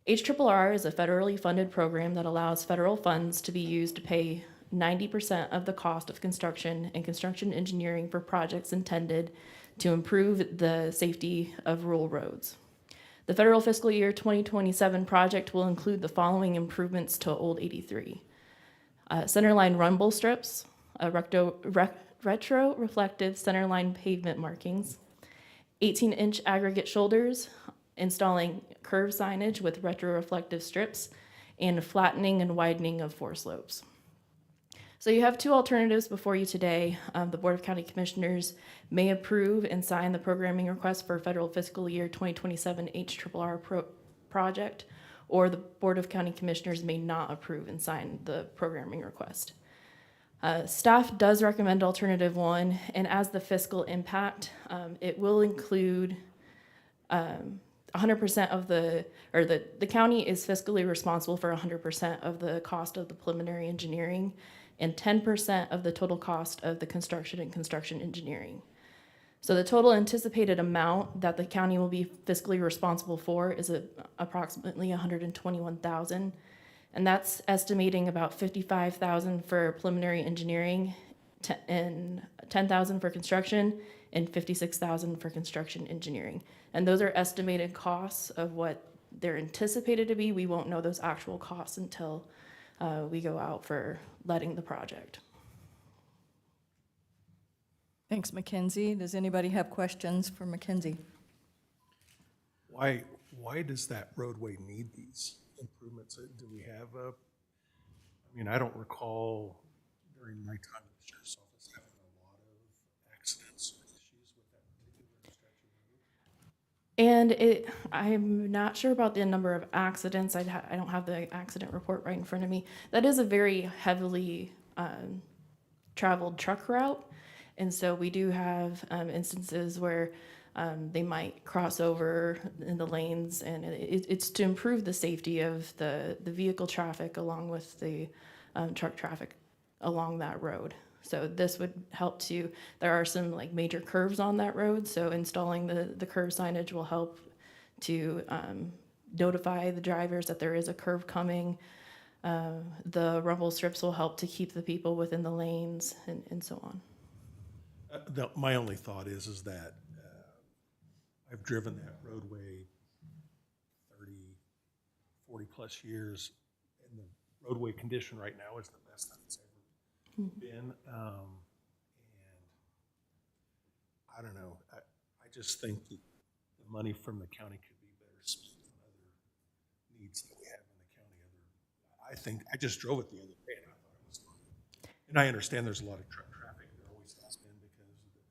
HRRR is a federally funded program that allows federal funds to be used to pay 90% of the cost of construction and construction engineering for projects intended to improve the safety of rural roads. The federal fiscal year 2027 project will include the following improvements to Old 83. Centerline rumble strips, retro-reflective centerline pavement markings, 18-inch aggregate shoulders, installing curve signage with retro-reflective strips, and flattening and widening of 4 slopes. So you have 2 alternatives before you today. The Board of County Commissioners may approve and sign the programming request for federal fiscal year 2027 HRRR project, or the Board of County Commissioners may not approve and sign the programming request. Staff does recommend alternative 1, and as the fiscal impact, it will include 100% of the county is fiscally responsible for 100% of the cost of the preliminary engineering and 10% of the total cost of the construction and construction engineering. So the total anticipated amount that the county will be fiscally responsible for is approximately $121,000, and that's estimating about $55,000 for preliminary engineering and $10,000 for construction and $56,000 for construction engineering. And those are estimated costs of what they're anticipated to be. We won't know those actual costs until we go out for letting the project. Thanks, Mackenzie. Does anybody have questions for Mackenzie? Why does that roadway need these improvements? Do we have I mean, I don't recall during my time at the sheriff's office having a lot of accidents or issues with that particular stretch of road. And I'm not sure about the number of accidents. I don't have the accident report right in front of me. That is a very heavily traveled truck route. And so we do have instances where they might cross over in the lanes, and it's to improve the safety of the vehicle traffic along with the truck traffic along that road. So this would help to, there are some like major curves on that road, so installing the curve signage will help to notify the drivers that there is a curve coming. The rumble strips will help to keep the people within the lanes and so on. My only thought is that I've driven that roadway 30, 40 plus years, and the roadway condition right now is the best that it's ever been. And I don't know, I just think that the money from the county could be better spent on other needs that we have in the county. I think, I just drove it the other day and I thought it was fine. And I understand there's a lot of truck traffic, there always has been because of the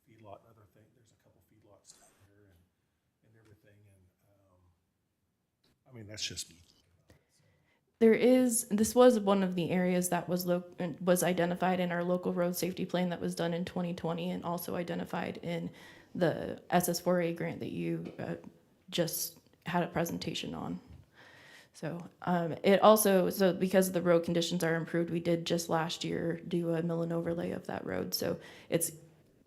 feedlot and other things. There's a couple feedlots down here and everything. And I mean, that's just me. This was one of the areas that was identified in our local road safety plan that was done in 2020 and also identified in the SS4A grant that you just had a presentation on. So it also, so because the road conditions are improved, we did just last year do a mill and overlay of that road. So it's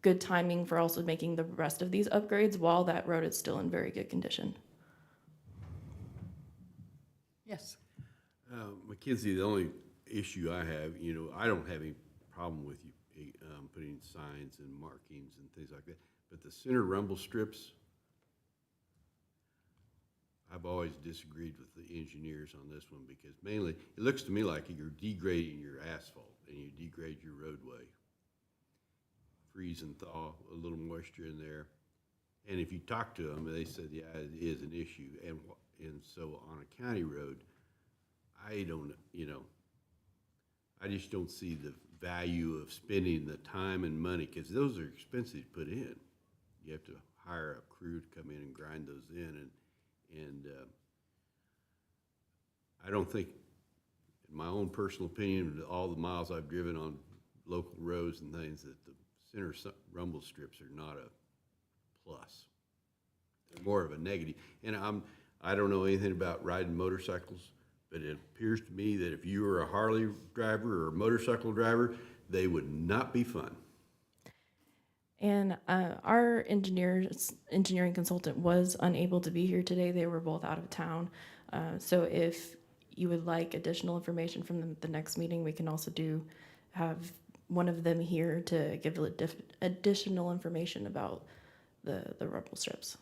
good timing for also making the rest of these upgrades while that road is still in very good condition. Yes. Mackenzie, the only issue I have, I don't have any problem with you putting signs and markings and things like that, but the center rumble strips, I've always disagreed with the engineers on this one because mainly it looks to me like you're degrading your asphalt and you degrade your roadway. Freeze and thaw, a little moisture in there. And if you talk to them, they said, yeah, it is an issue. And so on a county road, I don't, I just don't see the value of spending the time and money because those are expensive to put in. You have to hire a crew to come in and grind those in. And I don't think, in my own personal opinion, all the miles I've driven on local roads and things, that the center rumble strips are not a plus. They're more of a negative. And I don't know anything about riding motorcycles, but it appears to me that if you were a Harley driver or a motorcycle driver, they would not be fun. And our engineering consultant was unable to be here today. They were both out of town. So if you would like additional information from the next meeting, we can also have one of them here to give additional information about the rumble strips.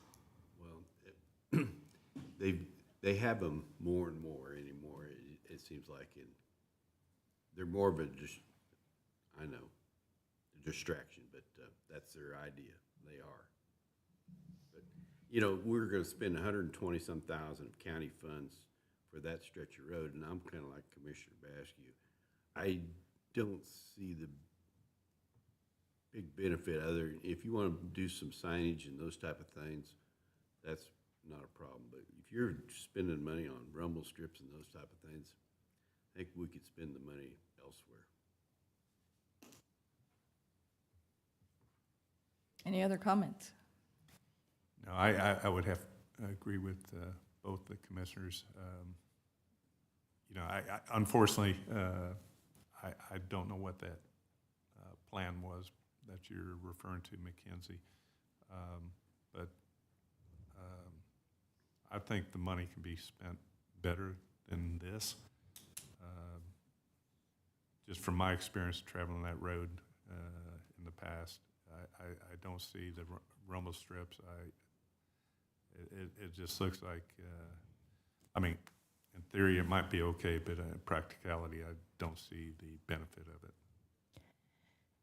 Well, they have them more and more anymore. It seems like they're more of a distraction, but that's their idea. They are. But we're going to spend 120-some thousand of county funds for that stretch of road, and I'm kind of like Commissioner Basque. I don't see the big benefit other if you want to do some signage and those type of things, that's not a problem. But if you're spending money on rumble strips and those type of things, I think we could spend the money elsewhere. Any other comments? No, I would agree with both the commissioners. I unfortunately, I don't know what that plan was that you're referring to, Mackenzie. But I think the money can be spent better than this. Just from my experience traveling that road in the past, I don't see the rumble strips. It just looks like, in theory it might be okay, but in practicality I don't see the benefit of it.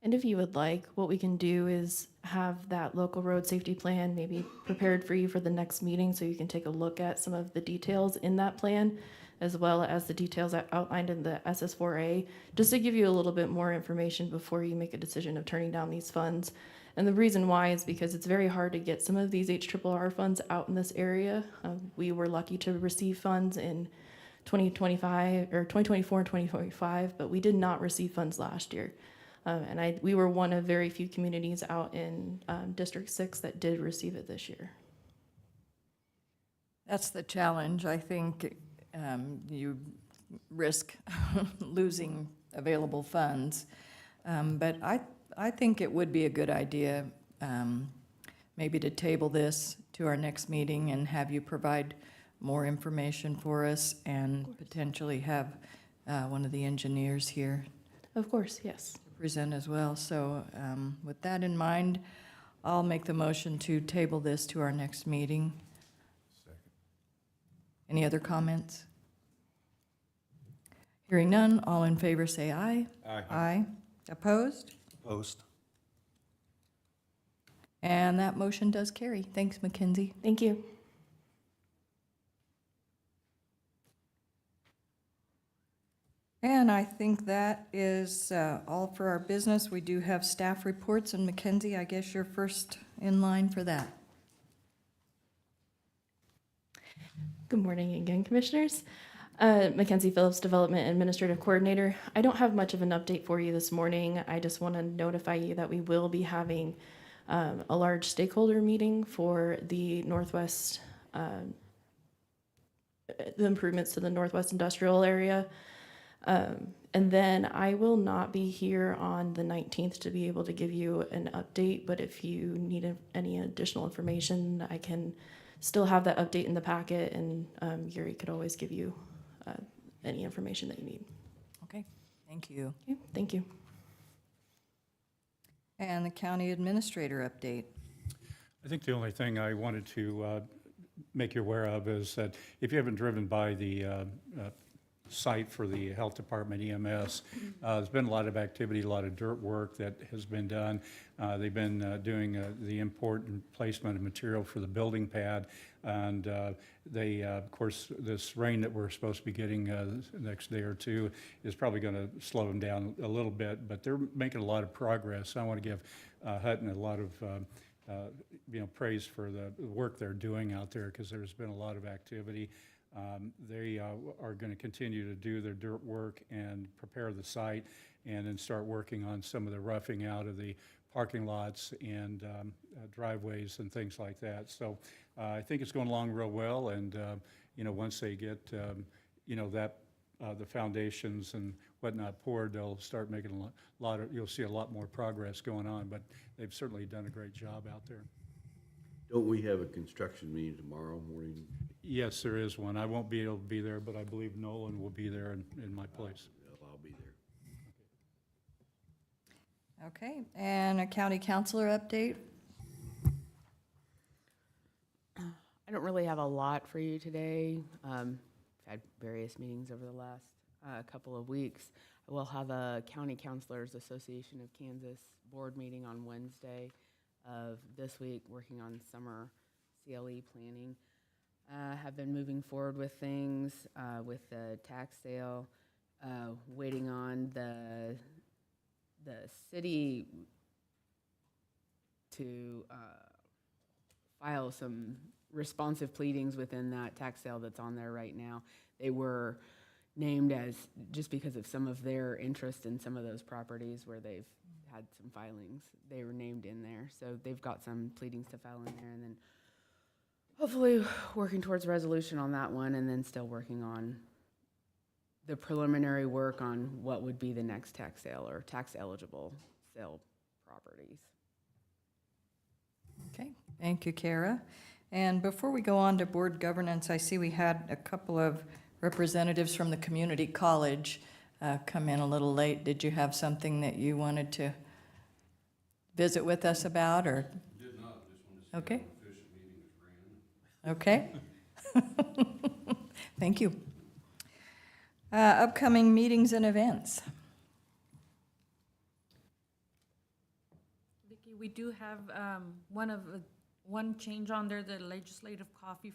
And if you would like, what we can do is have that local road safety plan maybe prepared for you for the next meeting so you can take a look at some of the details in that plan, as well as the details outlined in the SS4A, just to give you a little bit more information before you make a decision of turning down these funds. And the reason why is because it's very hard to get some of these HRRR funds out in this area. We were lucky to receive funds in 2025 or 2024 and 2025, but we did not receive funds last year. We were one of very few communities out in District 6 that did receive it this year. That's the challenge. I think you risk losing available funds. But I think it would be a good idea maybe to table this to our next meeting and have you provide more information for us and potentially have one of the engineers here Of course, yes. present as well. So with that in mind, I'll make the motion to table this to our next meeting. Any other comments? Hearing none, all in favor say aye. Aye. Aye. Opposed? Opposed. And that motion does carry. Thanks, Mackenzie. Thank you. And I think that is all for our business. We do have staff reports, and Mackenzie, I guess you're first in line for that. Good morning again, Commissioners. Mackenzie Phillips, Development Administrative Coordinator. I don't have much of an update for you this morning. I just want to notify you that we will be having a large stakeholder meeting for the Northwest, the improvements to the Northwest Industrial area. And then I will not be here on the 19th to be able to give you an update, but if you need any additional information, I can still have that update in the packet, and Yuri could always give you any information that you need. Okay, thank you. Okay, thank you. And the county administrator update. I think the only thing I wanted to make you aware of is that if you haven't driven by the site for the health department EMS, there's been a lot of activity, a lot of dirt work that has been done. They've been doing the import and placement of material for the building pad, and they, of course, this rain that we're supposed to be getting the next day or two is probably going to slow them down a little bit, but they're making a lot of progress. I want to give Hutton a lot of praise for the work they're doing out there, because there's been a lot of activity. They are going to continue to do their dirt work and prepare the site, and then start working on some of the roughing out of the parking lots and driveways and things like that. So I think it's going along real well, and once they get the foundations and whatnot poured, they'll start making you'll see a lot more progress going on, but they've certainly done a great job out there. Don't we have a construction meeting tomorrow morning? Yes, there is one. I won't be able to be there, but I believe Nolan will be there in my place. I'll be there. Okay, and a county councilor update. I don't really have a lot for you today. I've had various meetings over the last couple of weeks. I will have a County Councilors Association of Kansas board meeting on Wednesday of this week, working on summer CLE planning. Have been moving forward with things with the tax sale, waiting on the city to file some responsive pleadings within that tax sale that's on there right now. They were named as, just because of some of their interest in some of those properties where they've had some filings, they were named in there. So they've got some pleadings to file in there, and then hopefully working towards resolution on that one, and then still working on the preliminary work on what would be the next tax sale or tax eligible sale properties. Okay, thank you, Kara. And before we go on to board governance, I see we had a couple of representatives from the community college come in a little late. Did you have something that you wanted to visit with us about, or? Did not, just wanted to see Okay. how an efficient meeting was ran. Okay. Thank you. Upcoming meetings and events. We do have one change on there, the legislative coffee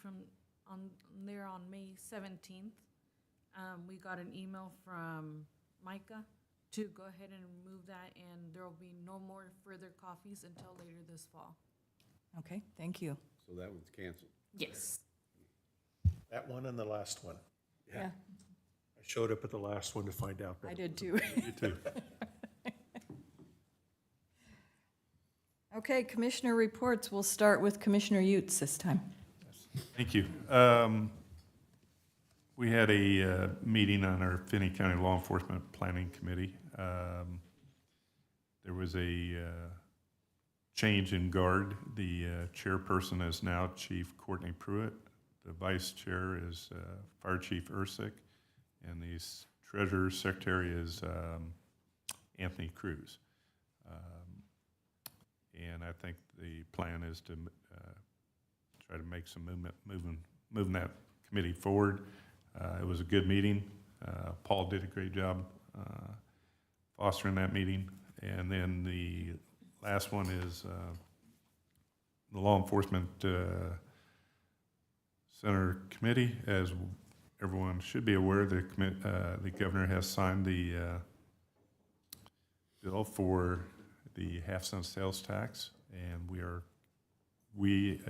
on there on May 17th. We got an email from Micah to go ahead and remove that, and there will be no more further coffees until later this fall. Okay, thank you. So that one's canceled. Yes. That one and the last one. Yeah, I showed up at the last one to find out that. I did too. You too. Okay, commissioner reports. We'll start with Commissioner Utes this time. Thank you. We had a meeting on our Finney County Law Enforcement Planning Committee. There was a change in guard. The chairperson is now Chief Courtney Pruitt. The vice chair is Fire Chief Ursick, and the treasurer secretary is Anthony Cruz. And I think the plan is to try to make some moving that committee forward. It was a good meeting. Paul did a great job fostering that meeting. And then the last one is the Law Enforcement Center Committee. As everyone should be aware, the governor has signed the bill for the half-cent sales tax, and we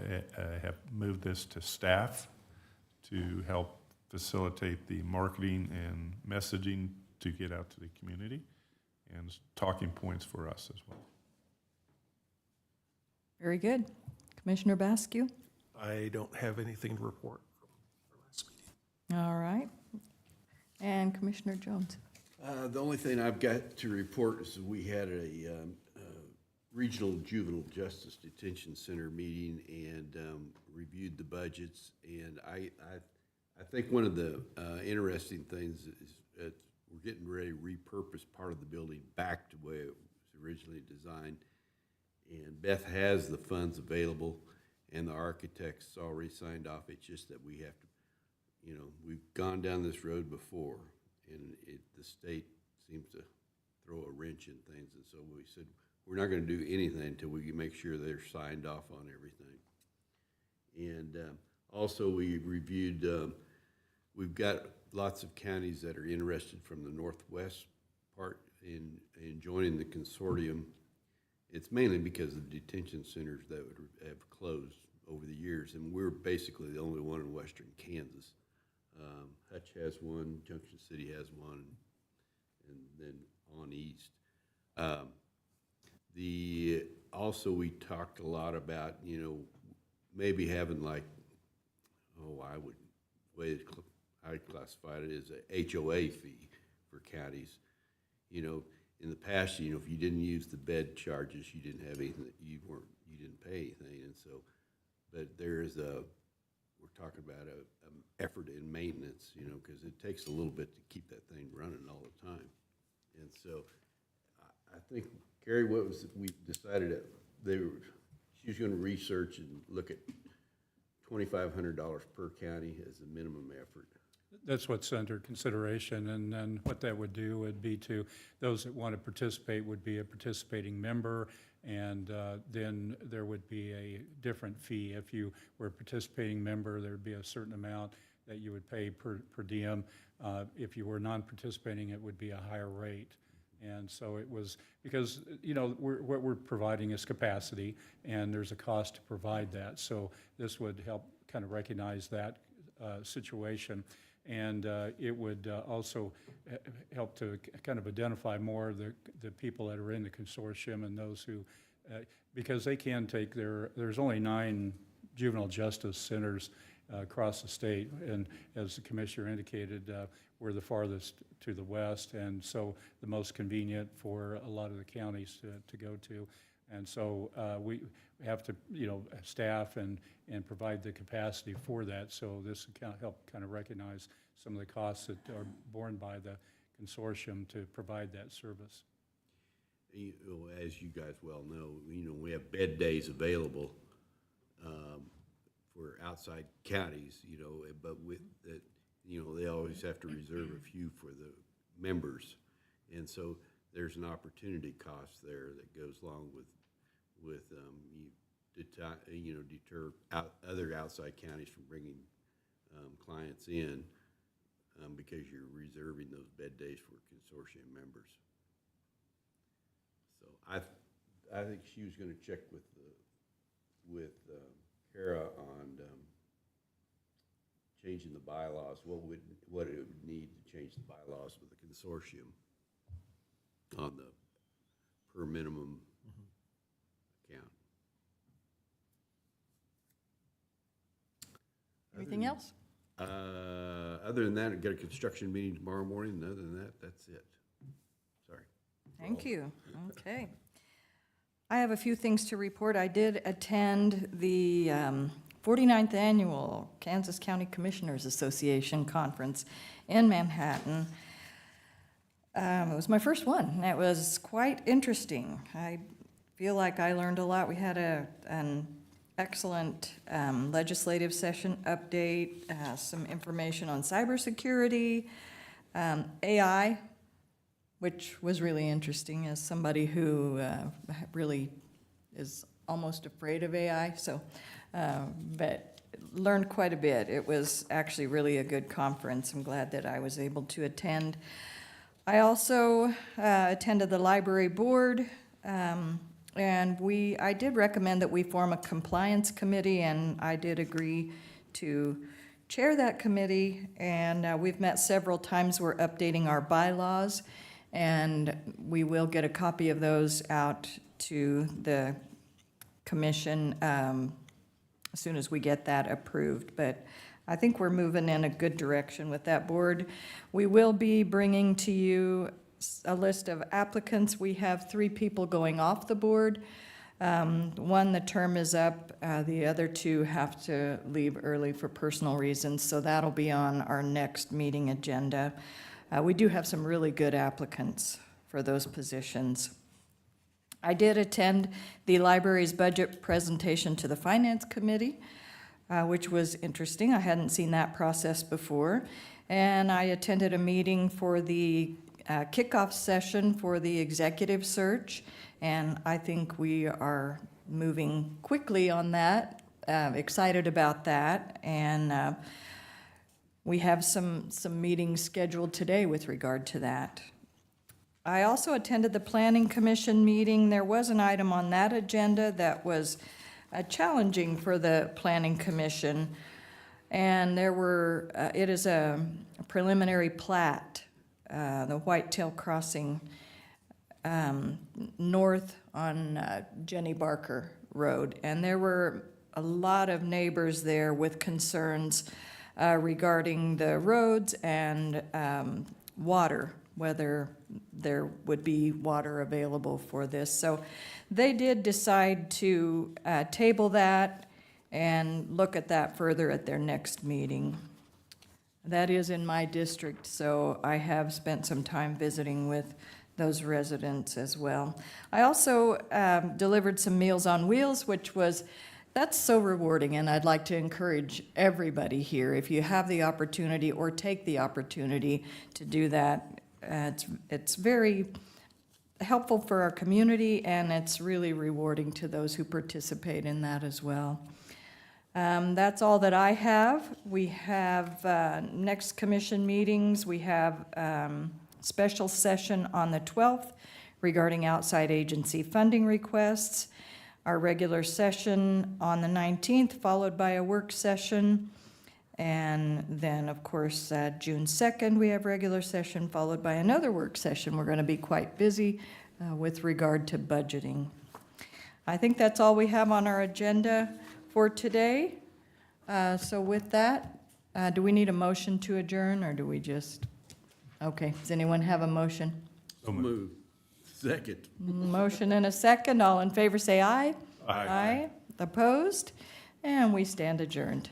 have moved this to staff to help facilitate the marketing and messaging to get out to the community, and talking points for us as well. Very good. Commissioner Basque? I don't have anything to report from our last meeting. All right. And Commissioner Jones? The only thing I've got to report is we had a regional juvenile justice detention center meeting and reviewed the budgets. And I think one of the interesting things is that we're getting ready to repurpose part of the building back to the way it was originally designed. And Beth has the funds available, and the architect's already signed off. It's just that we have to, we've gone down this road before, and the state seems to throw a wrench in things. And so we said, we're not going to do anything until we can make sure they're signed off on everything. And also we reviewed, we've got lots of counties that are interested from the northwest part in joining the consortium. It's mainly because of detention centers that have closed over the years, and we're basically the only one in western Kansas. Hutch has one, Junction City has one, and then on east. Also we talked a lot about, maybe having like, I'd classify it as a HOA fee for counties. In the past, if you didn't use the bed charges, you didn't have anything, you didn't pay anything. And so, but we're talking about an effort in maintenance, because it takes a little bit to keep that thing running all the time. And so I think, Carrie, we decided that she was going to research and look at $2,500 per county as a minimum effort. That's what's under consideration, and then what that would do would be to, those that want to participate would be a participating member, and then there would be a different fee. If you were a participating member, there would be a certain amount that you would pay per diem. If you were non-participating, it would be a higher rate. And so it was, because, what we're providing is capacity, and there's a cost to provide that. So this would help kind of recognize that situation. And it would also help to kind of identify more of the people that are in the consortium and those who, because they can take there's only 9 juvenile justice centers across the state. And as the commissioner indicated, we're the farthest to the west, and so the most convenient for a lot of the counties to go to. And so we have to, staff and provide the capacity for that. So this can help kind of recognize some of the costs that are borne by the consortium to provide that service. As you guys well know, we have bed days available for outside counties, but with that, they always have to reserve a few for the members. And so there's an opportunity cost there that goes along with, deter other outside counties from bringing clients in because you're reserving those bed days for consortium members. So I think she was going to check with Kara on changing the bylaws. What it would need to change the bylaws with the consortium on the per minimum account. Anything else? Other than that, I've got a construction meeting tomorrow morning, and other than that, that's it. Sorry. Thank you. Okay. I have a few things to report. I did attend the 49th Annual Kansas County Commissioners Association Conference in Manhattan. It was my first one, and it was quite interesting. I feel like I learned a lot. We had an excellent legislative session update, some information on cybersecurity, AI, which was really interesting as somebody who really is almost afraid of AI, so, but learned quite a bit. It was actually really a good conference. I'm glad that I was able to attend. I also attended the library board, and I did recommend that we form a compliance committee, and I did agree to chair that committee, and we've met several times. We're updating our bylaws, and we will get a copy of those out to the commission as soon as we get that approved. But I think we're moving in a good direction with that board. We will be bringing to you a list of applicants. We have 3 people going off the board. One, the term is up. The other 2 have to leave early for personal reasons, so that'll be on our next meeting agenda. We do have some really good applicants for those positions. I did attend the library's budget presentation to the Finance Committee, which was interesting. I hadn't seen that process before. And I attended a meeting for the kickoff session for the executive search, and I think we are moving quickly on that. Excited about that, and we have some meetings scheduled today with regard to that. I also attended the Planning Commission meeting. There was an item on that agenda that was challenging for the Planning Commission, and it is a preliminary plat, the Whitetail Crossing north on Jenny Barker Road, and there were a lot of neighbors there with concerns regarding the roads and water, whether there would be water available for this. So they did decide to table that and look at that further at their next meeting. That is in my district, so I have spent some time visiting with those residents as well. I also delivered some Meals on Wheels, that's so rewarding, and I'd like to encourage everybody here, if you have the opportunity or take the opportunity to do that. It's very helpful for our community, and it's really rewarding to those who participate in that as well. That's all that I have. We have next commission meetings. We have special session on the 12th regarding outside agency funding requests. Our regular session on the 19th, followed by a work session. And then, of course, June 2nd, we have regular session, followed by another work session. We're going to be quite busy with regard to budgeting. I think that's all we have on our agenda for today. So with that, do we need a motion to adjourn, or do we just, okay, does anyone have a motion? So moved. Second. Motion and a second. All in favor say aye. Aye. Opposed? And we stand adjourned.